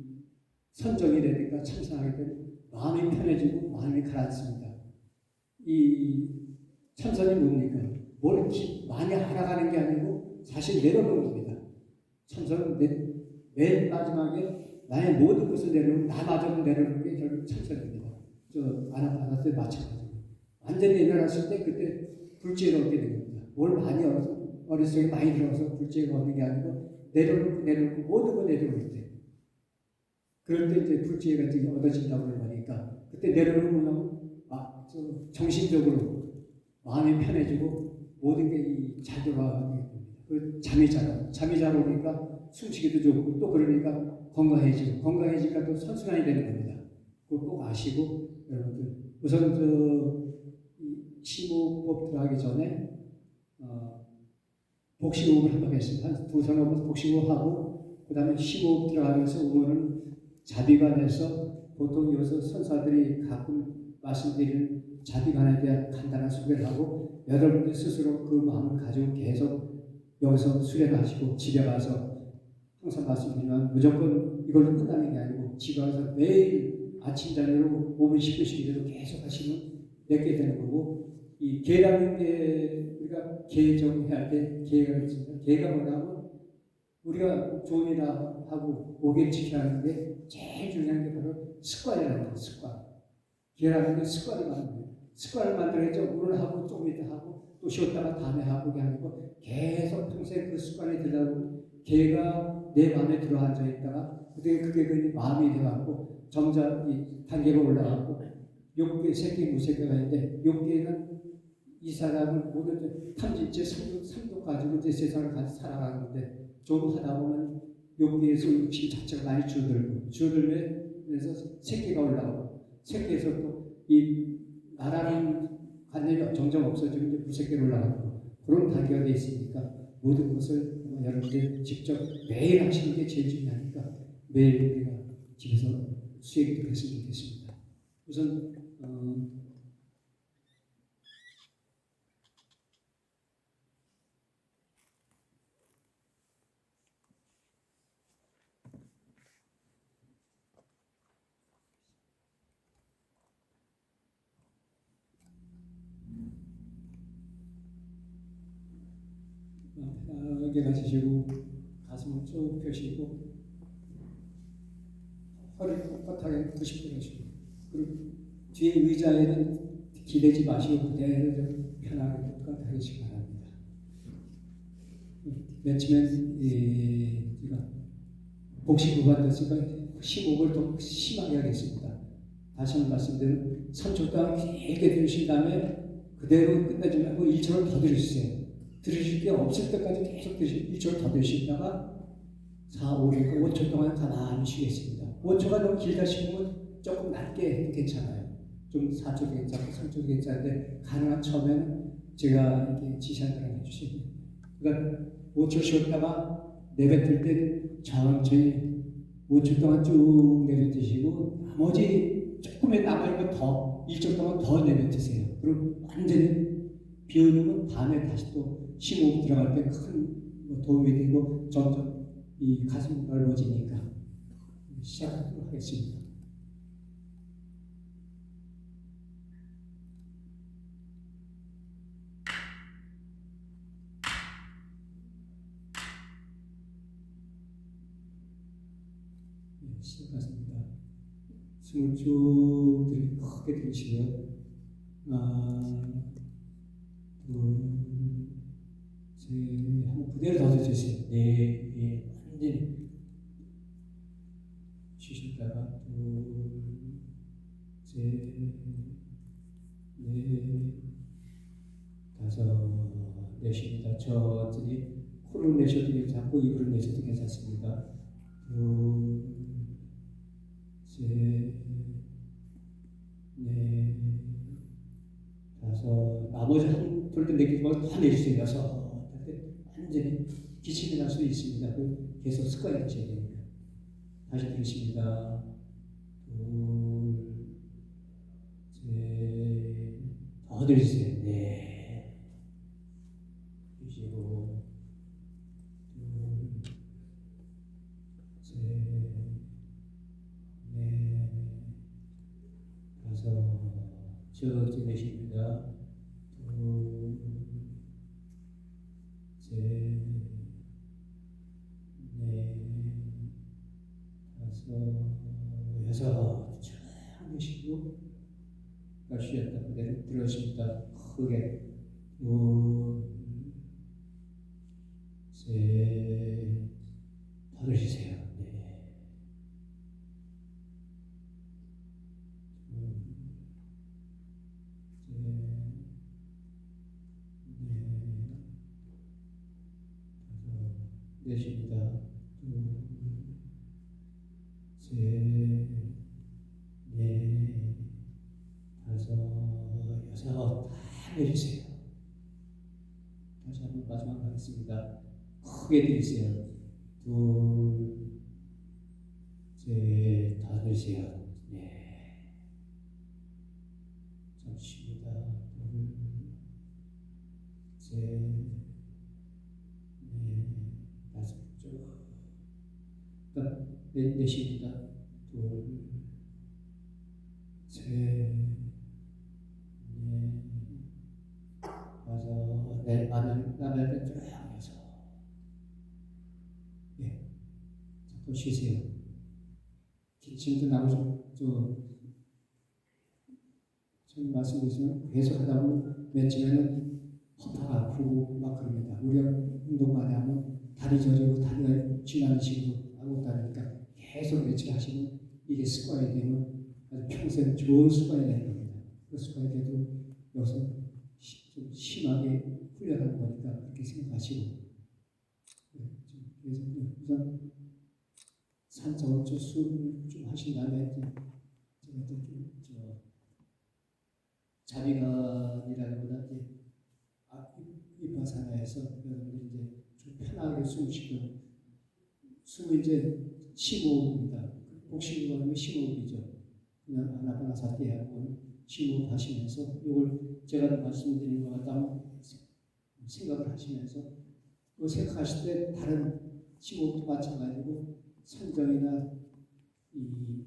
선정이라든가 참선하게 되면 마음이 편해지고 마음이 가라앉습니다. 이 참선이 뭡니까? 뭘 많이 알아가는 게 아니고 사실 내려놓는 겁니다. 참선은 맨 마지막에 나의 모든 것을 내려놓고 나마저도 내려놓는 게 결국 참선입니다. 아나파나사티 마찬가지로 완전히 내려놨을 때 그때 불지를 얻게 됩니다. 뭘 많이 어렸을 때 많이 들어서 불지를 얻는 게 아니고 내려놓고 모든 걸 내려놓을 때 그럴 때 이제 불지혜가 이제 얻어진다고 그러니까 그때 내려놓으면 정신적으로 마음이 편해지고 모든 게 잘 돌아가게 됩니다. 그 잠이 잘 오니까 숨쉬기도 좋고 또 그러니까 건강해지니까 또 선순환이 되는 겁니다. 그걸 꼭 아시고 여러분들 우선 심호흡법 들어가기 전에 복식호흡을 한번 했습니다. 한 두세 번 복식호흡하고 그 다음에 심호흡 들어가면서 오늘은 자비관에서 보통 여기서 선사들이 가끔 말씀드리는 자비관에 대한 간단한 소개를 하고 여러분들 스스로 그 마음을 가지고 계속 여기서 수련하시고 집에 가서 항상 말씀드리면 무조건 이걸로 끝나는 게 아니고 집에 가서 매일 아침 저녁으로 5분 10분씩 이대로 계속 하시면 맺게 되는 거고 이 계라는 게 우리가 계 정해할 때 계가 있습니다. 계가 뭐냐면 우리가 좋은 일 하고 오게 지켜야 하는데 제일 중요한 게 바로 습관이라는 거예요. 습관. 계라는 게 습관을 만드는 거예요. 습관을 만들어야죠. 오늘 하고 조금 이따 하고 또 쉬었다가 다음에 하고 그게 아니고 계속 평생 그 습관이 들다 보면 계가 내 마음에 들어 앉아 있다가 그게 그 마음이 돼갖고 점점 이 단계가 올라가고 6개, 새끼, 무새끼가 있는데 6개는 이 사람은 모든 탐진체 3도 가지고 이제 세상을 같이 살아가는데 좀 하다 보면 여기에서 욕심 자체가 많이 줄어들면서 새끼가 올라오고 새끼에서 또 이 나라는 관념이 점점 없어지고 이제 무새끼로 올라가고 그런 단계가 돼 있으니까 모든 것을 여러분들 직접 매일 하시는 게 제일 중요하니까 매일 우리가 집에서 수행도 했으면 좋겠습니다. 우선 편하게 가지시고 가슴을 쭉 펴시고 허리를 꼿꼿하게 90도 하시고 그리고 뒤에 의자에는 기대지 마시고 그대로 좀 편하게 꼿꼿하게 하시기 바랍니다. 맨 처음엔 제가 복식 구간됐으니까 심호흡을 더 심하게 하겠습니다. 다시 한번 말씀드리면 3초 동안 길게 들으신 다음에 그대로 끝내지 말고 1초를 더 들으세요. 들으실 게 없을 때까지 계속 1초를 더 들으시다가 4, 5, 6, 5초 동안 가만히 쉬겠습니다. 5초가 너무 길다 싶으면 조금 낮게 해도 괜찮아요. 좀 4초도 괜찮고 3초도 괜찮은데 가능한 처음에는 제가 이렇게 지시한 대로 해주시면 돼요. 그러니까 5초 쉬었다가 내뱉을 때 천천히 5초 동안 쭉 내뱉으시고 나머지 조금의 남아있는 더 1초 동안 더 내뱉으세요. 그럼 완전히 비우는 밤에 다시 또 심호흡 들어갈 때 큰 도움이 되고 점점 이 가슴이 넓어지니까 시작하도록 하겠습니다. 시작하겠습니다. 숨을 쭉 크게 들이시고요. 하나, 둘, 셋, 한번 그대로 더 들이세요. 네, 완전히 쉬셨다가 둘, 셋, 넷, 다섯, 내쉽니다. 천천히 코로 내셔도 괜찮고 입으로 내셔도 괜찮습니다. 둘, 셋, 넷, 다섯, 나머지 한 돌도 내기지 말고 다 내주세요. 여섯, 완전히 기침이 날 수도 있습니다. 계속 습관이 되셔야 됩니다. 다시 들으십니다. 둘, 셋, 더 들으세요. 네. 주시고, 둘, 셋, 넷, 다섯, 천천히 내쉽니다. 둘, 셋, 넷, 다섯, 여섯, 쭉 내쉬고 쉬었다 그대로 들어십니다. 크게 둘, 셋, 더 들으세요. 네. 내쉽니다. 둘, 셋, 넷, 다섯, 여섯, 다 내주세요. 다시 한번 마지막 하겠습니다. 크게 들이세요. 둘, 셋, 다 내주세요. 네. 잠시입니다. 둘, 셋, 다섯 쭉. 내쉽니다. 둘, 셋, 넷, 다섯, 남의 쭉 여섯. 예, 또 쉬세요. 기침도 나오죠. 처음 말씀드렸지만 계속 하다 보면 맨 처음에는 허파가 아프고 막 그럽니다. 우리가 운동 많이 하면 다리 저리고 다리가 쥐나는 식으로 하고 다니까 계속 며칠 하시면 이게 습관이 되면 아주 평생 좋은 습관이 되는 겁니다. 그 습관이 돼도 여기서 좀 심하게 훈련하는 거니까 그렇게 생각하시고 그래서 우선 산책을 좀 하신 다음에 제가 좀 자비간이라기보다 이제 이파사나에서 여러분들이 이제 숨쉬고 숨을 이제 심호흡입니다. 복식이라고 하는 건 심호흡이죠. 그냥 아나파나사티 하고 심호흡 하시면서 이걸 제가 말씀드린 것 같다면 생각을 하시면서 그 생각하실 때 다른 심호흡도 마찬가지고 산정이나 이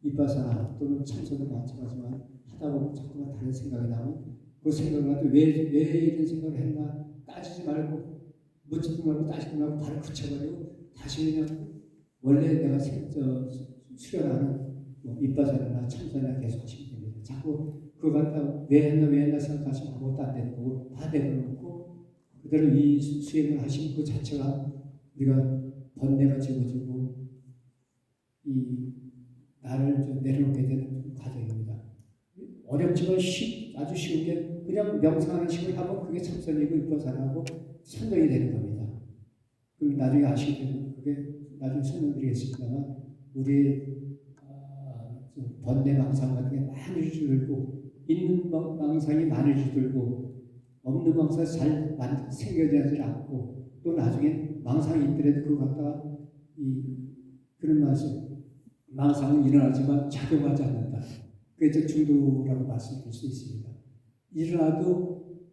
미파사나 또는 참선도 마찬가지지만 하다 보면 자꾸만 다른 생각이 나면 그 생각을 가지고 왜 이런 생각을 했나 따지지 말고 묻지도 말고 따지지 말고 바로 그쳐가지고 다시 그냥 원래 내가 수련하는 미파사나 참선이나 계속 하시면 됩니다. 자꾸 그거 갖다 왜 했나 생각하시면 아무것도 안 되는 거고 다 내려놓고 그대로 이 수행을 하시는 그 자체가 우리가 번뇌가 지워지고 이 나를 좀 내려놓게 되는 과정입니다. 어렵지만 아주 쉬운 게 그냥 명상하는 식으로 하면 그게 참선이고 위파사나하고 선정이 되는 겁니다. 그럼 나중에 아시게 되면 그게 나중에 설명드리겠습니다만 우리의 번뇌 망상 같은 게 많이 줄고 있는 망상이 많이 줄고 없는 망상이 잘 생겨지지 않고 또 나중에 망상이 있더라도 그거 갖다가 그런 말씀 망상은 일어나지만 작용하지 않는다. 그게 이제 중도라고 말씀드릴 수 있습니다. 일어나도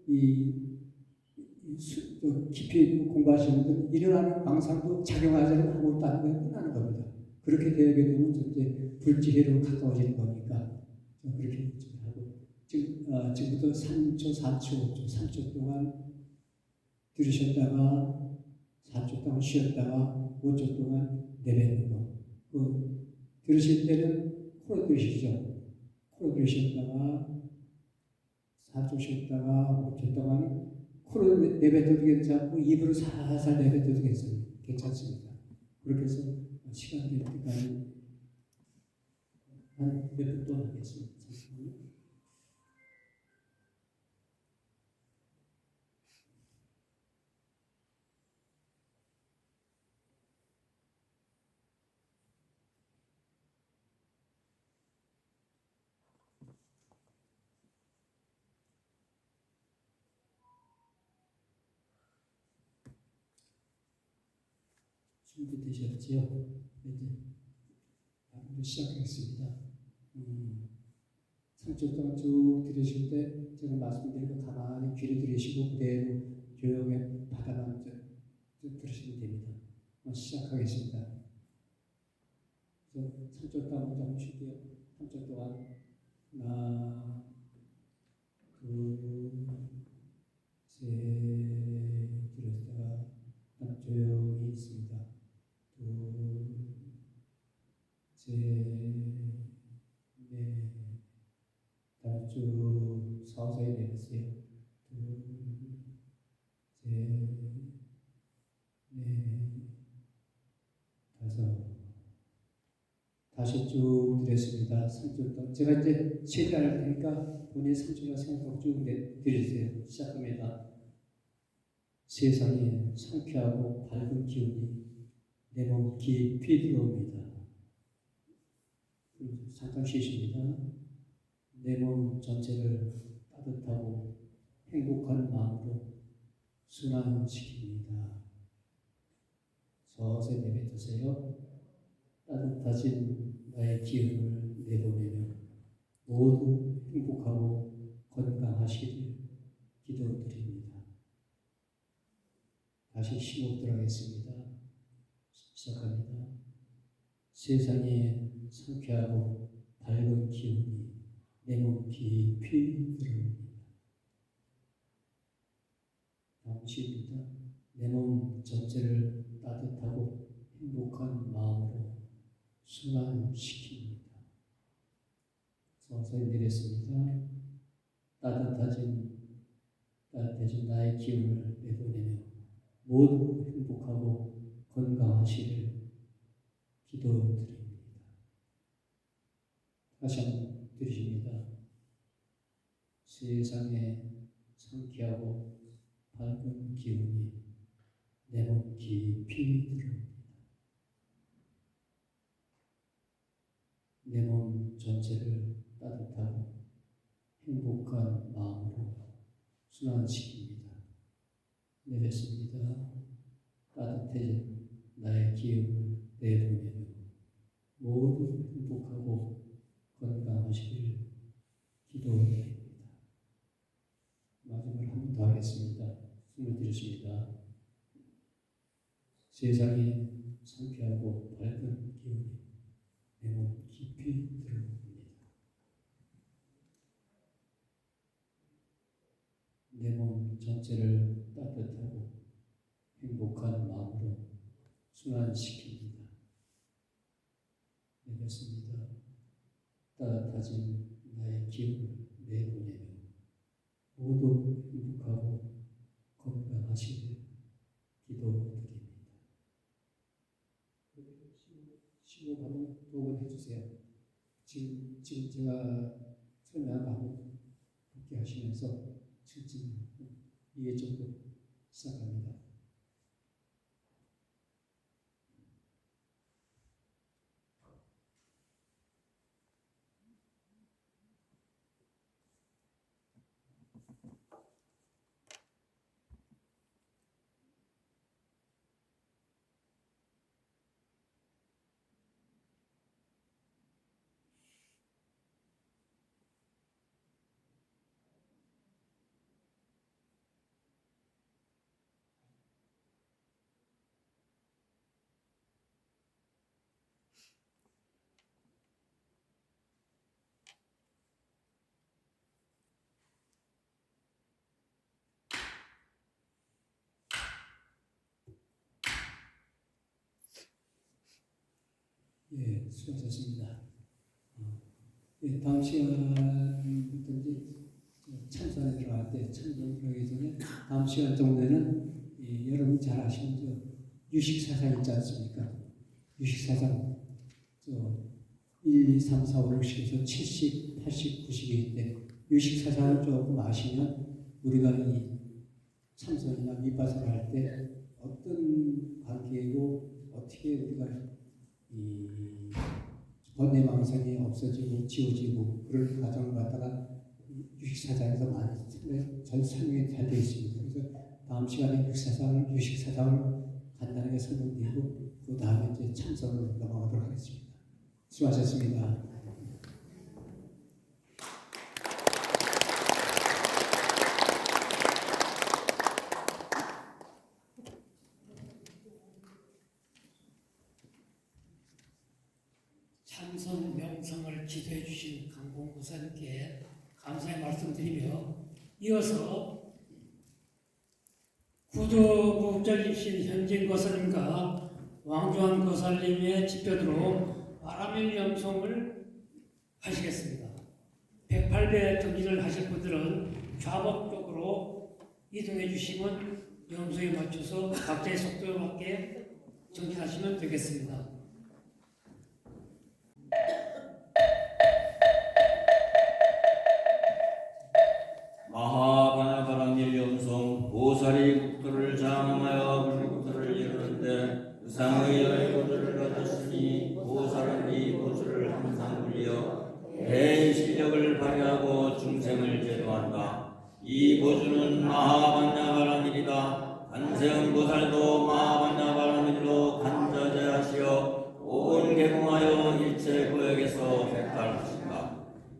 깊이 공부하시는 분은 일어나는 망상도 작용하지 않으면 아무것도 안 되면 끝나는 겁니다. 그렇게 되게 되면 이제 불지혜로 가까워지는 거니까 그렇게 하고 지금부터 3초, 4초, 3초 동안 들으셨다가 4초 동안 쉬었다가 5초 동안 내뱉는 거. 들으실 때는 코로 들으시죠. 코로 들으셨다가 4초 쉬었다가 5초 동안 코로 내뱉어도 괜찮고 입으로 살살 내뱉어도 괜찮습니다. 그렇게 해서 시간 될 때까지 한 몇 분 동안 하겠습니다. 잠시만요. 준비되셨지요? 이제 시작하겠습니다. 3초 동안 쭉 들으실 때 제가 말씀드린 거 가만히 귀를 들으시고 그대로 조용히 받아만 들으시면 됩니다. 시작하겠습니다. 3초 동안 먼저 한번 쉴게요. 3초 동안 하나, 둘, 셋 들었다가 조용히 있습니다. 둘, 셋, 넷, 다시 쭉 서서히 내렸어요. 둘, 셋, 넷, 다섯. 다시 쭉 드렸습니다. 3초 동안. 제가 이제 최대한 할 테니까 본인 3초나 생각하고 쭉 드리세요. 시작합니다. 세상에 상쾌하고 밝은 기운이 내 몸 깊이 들어옵니다. 잠깐 쉬십니다. 내 몸 전체를 따뜻하고 행복한 마음으로 순환시킵니다. 서서히 내뱉으세요. 따뜻해진 나의 기운을 내보내며 모두 행복하고 건강하시길 기도드립니다. 다시 심호흡 들어가겠습니다. 시작합니다. 세상에 상쾌하고 밝은 기운이 내 몸 깊이 들어옵니다. 다음 시입니다. 내 몸 전체를 따뜻하고 행복한 마음으로 순환시킵니다. 서서히 내렸습니다. 따뜻해진 나의 기운을 내보내며 모두 행복하고 건강하시길 기도드립니다. 다시 한번 들으십니다. 세상에 상쾌하고 밝은 기운이 내 몸 깊이 들어옵니다. 내 몸 전체를 따뜻하고 행복한 마음으로 순환시킵니다. 내뱉습니다. 따뜻해 나한테 나의 기억을 내보내며 모두 행복하고 건강하시길 기도드립니다. 마지막으로 한 번 더 하겠습니다. 숨을 들이쉽니다. 세상에 상쾌하고 밝은 기운이 내 몸 깊이 들어옵니다. 내 몸 전체를 따뜻하고 행복한 마음으로 순환시킵니다. 내렸습니다. 따뜻해진 나의 기운을 내보내며 모두 행복하고 건강하시길 기도드립니다. 시고 한번 또 해주세요. 지금 제가 설명한 거 한번 복귀하시면서 지금 2회 정도 시작합니다. 예, 수고하셨습니다. 예, 다음 시간부터 이제 참선에 들어갈 때 참선 들어가기 전에 다음 시간 정도에는 여러분 잘 아시는 유식사상 있지 않습니까? 유식사상 1, 2, 3, 4, 5, 6, 7에서 70, 80, 90일인데 유식사상을 조금 아시면 우리가 이 참선이나 밑바설을 할 때 어떤 관계이고 어떻게 우리가 이 번뇌망상이 없어지고 지워지고 그럴 과정을 갖다가 유식사상에서 많이 전 설명이 잘 되어 있습니다. 그래서 다음 시간에 유식사상을 간단하게 설명드리고 그 다음에 이제 참선으로 넘어가도록 하겠습니다. 수고하셨습니다. 참선 명상을 지도해 주신 강공고사님께 감사의 말씀드리며 이어서 구두국절이신 현진고사님과 왕조한 고사님의 집변으로 바라밀 염송을 하시겠습니다. 108배 정리를 하실 분들은 좌복 쪽으로 이동해 주시면 염소에 맞춰서 각자의 속도에 맞게 정진하시면 되겠습니다. 마하바나바라밀 염송 보살이 국토를 장엄하여 불국토를 이루는데 의상의 열보조를 가졌으니 보살은 이 보조를 항상 굴려 대의 실력을 발휘하고 중생을 제도한다. 이 보조는 마하반야바라밀이다. 간세음 보살도 마하반야바라밀로 간자제하시어 온 개공하여 일체 구역에서 획달하신다.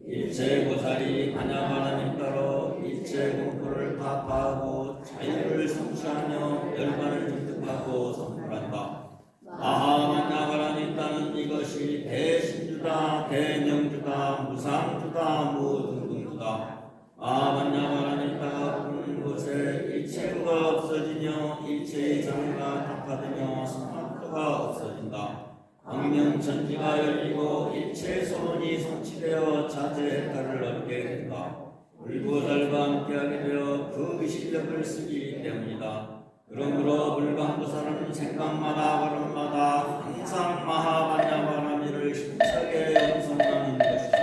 일체 보살이 반야바라밀 따로 일체 공포를 타파하고 자유를 성취하며 열반을 획득하고 선물한다. 마하반야바라밀 따는 이것이 대신주다, 대명주다, 무상주다, 무등등주다. 마하반야바라밀 따가 부르는 곳에 일체구가 없어지며 일체의 장애가 타파되며 성악도가 없어진다. 광명천지가 열리고 일체 소원이 성취되어 자제해탈을 얻게 된다. 불보살과 함께하게 되어 그 실력을 쓰기 때문이다. 그러므로 불광보살은 생각마다 발언마다 항상 마하반야바라밀을 힘차게 연성하는 것이다.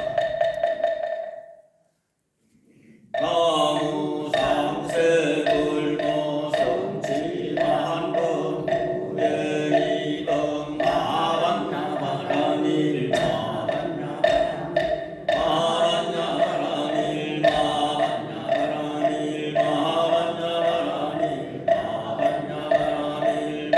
나무 삼세 불모 성지 만법 구례이덕 마반야바라밀 마반야바라밀 마반야바라밀 마반야바라밀 마반야바라밀 마반야바라밀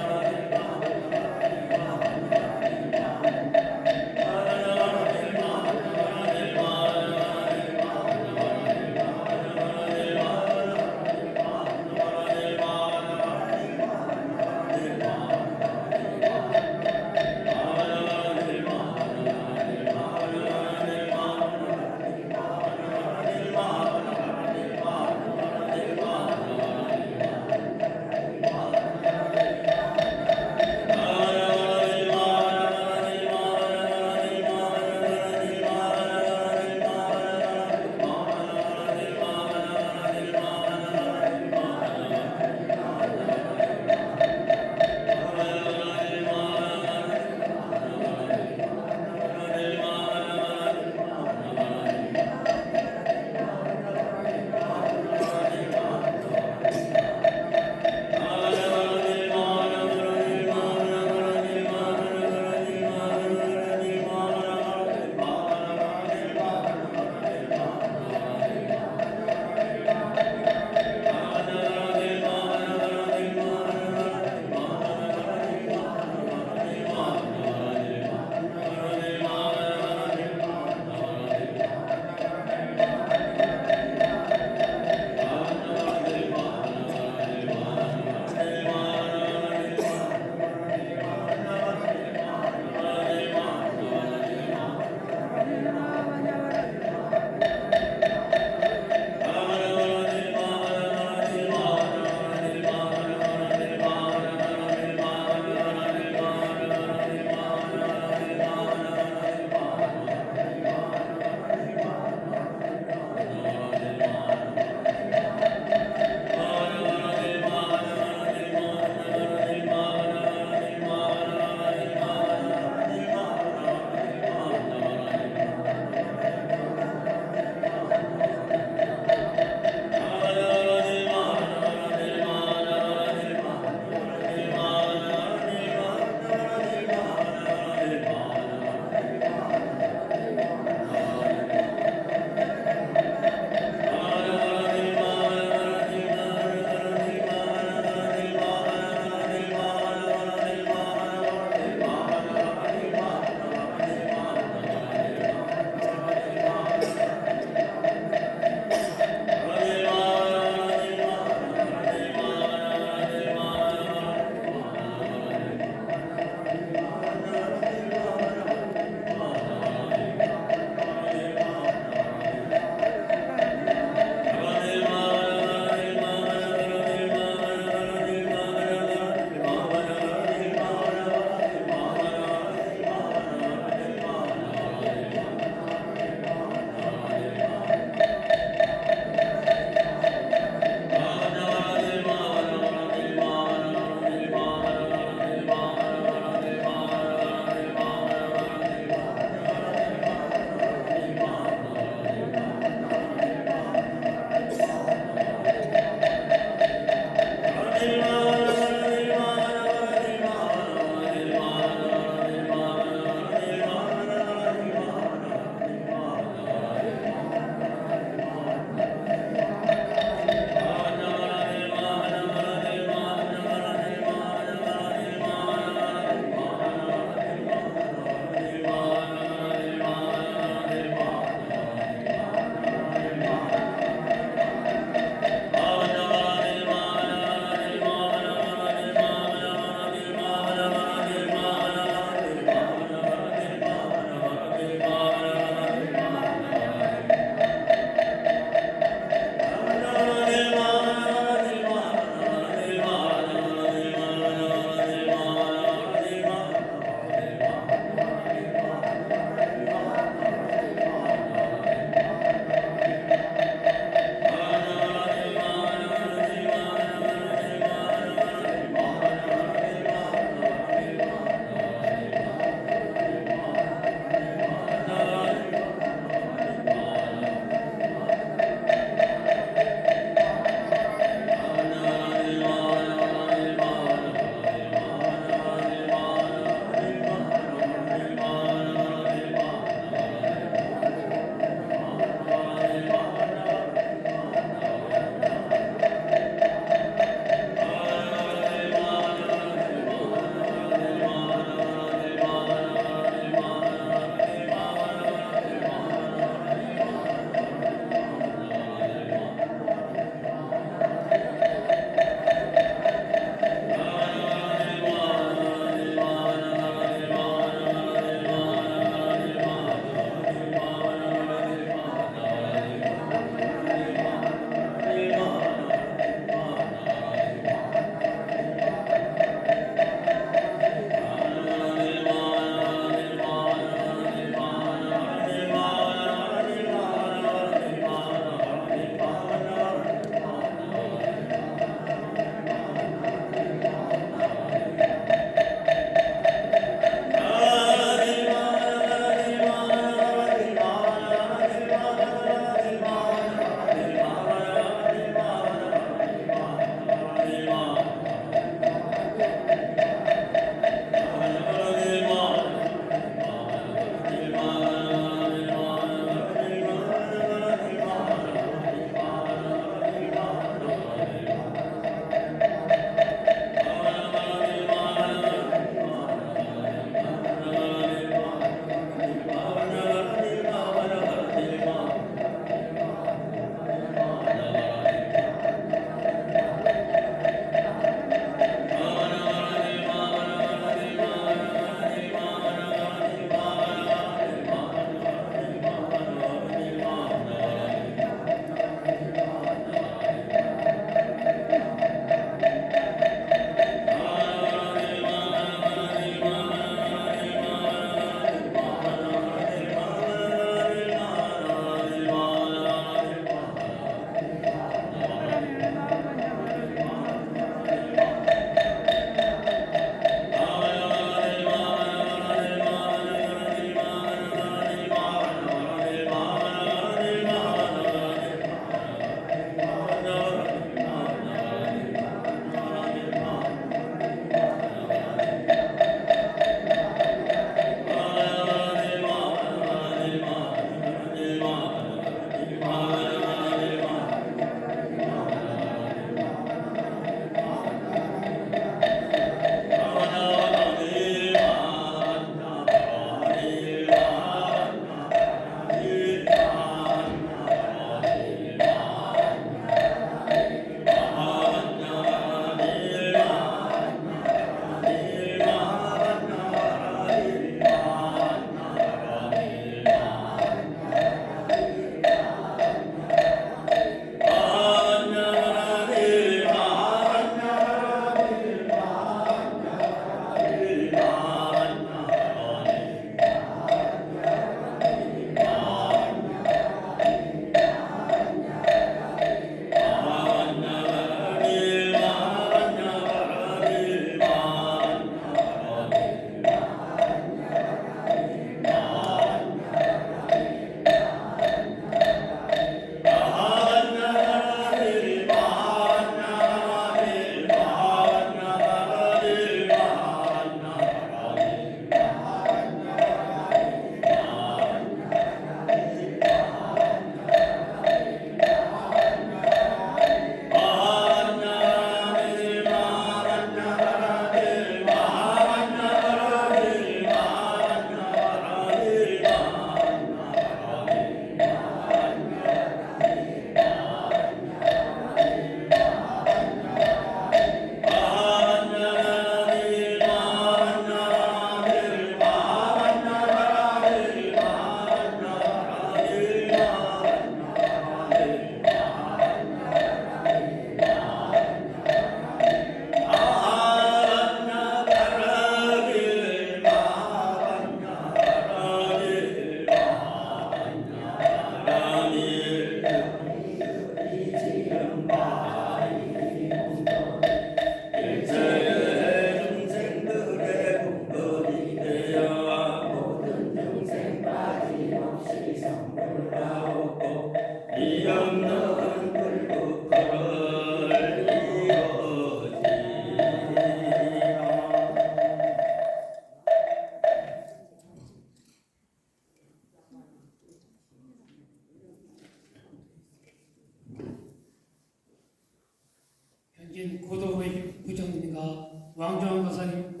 왕조한 거사님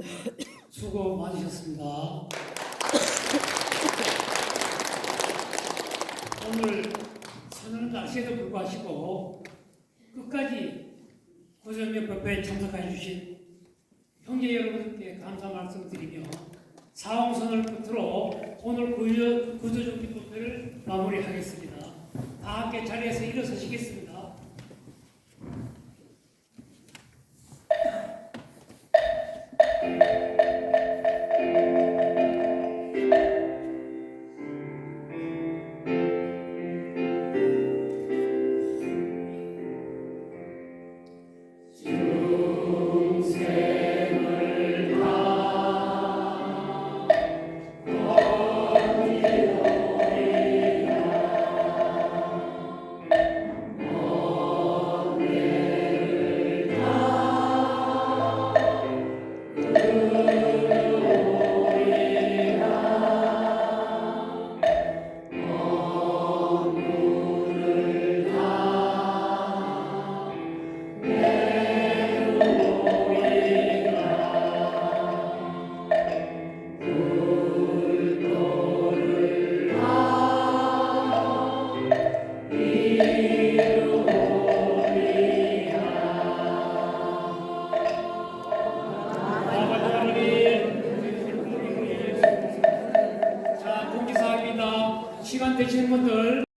수고 많으셨습니다. 오늘 서늘 날씨에도 불구하고 끝까지 고전협법회에 참석해 주신 형제 여러분께 감사 말씀드리며 사홍선을 끝으로 오늘 구조조기법회를 마무리하겠습니다. 다 함께 자리에서 일어서시겠습니다.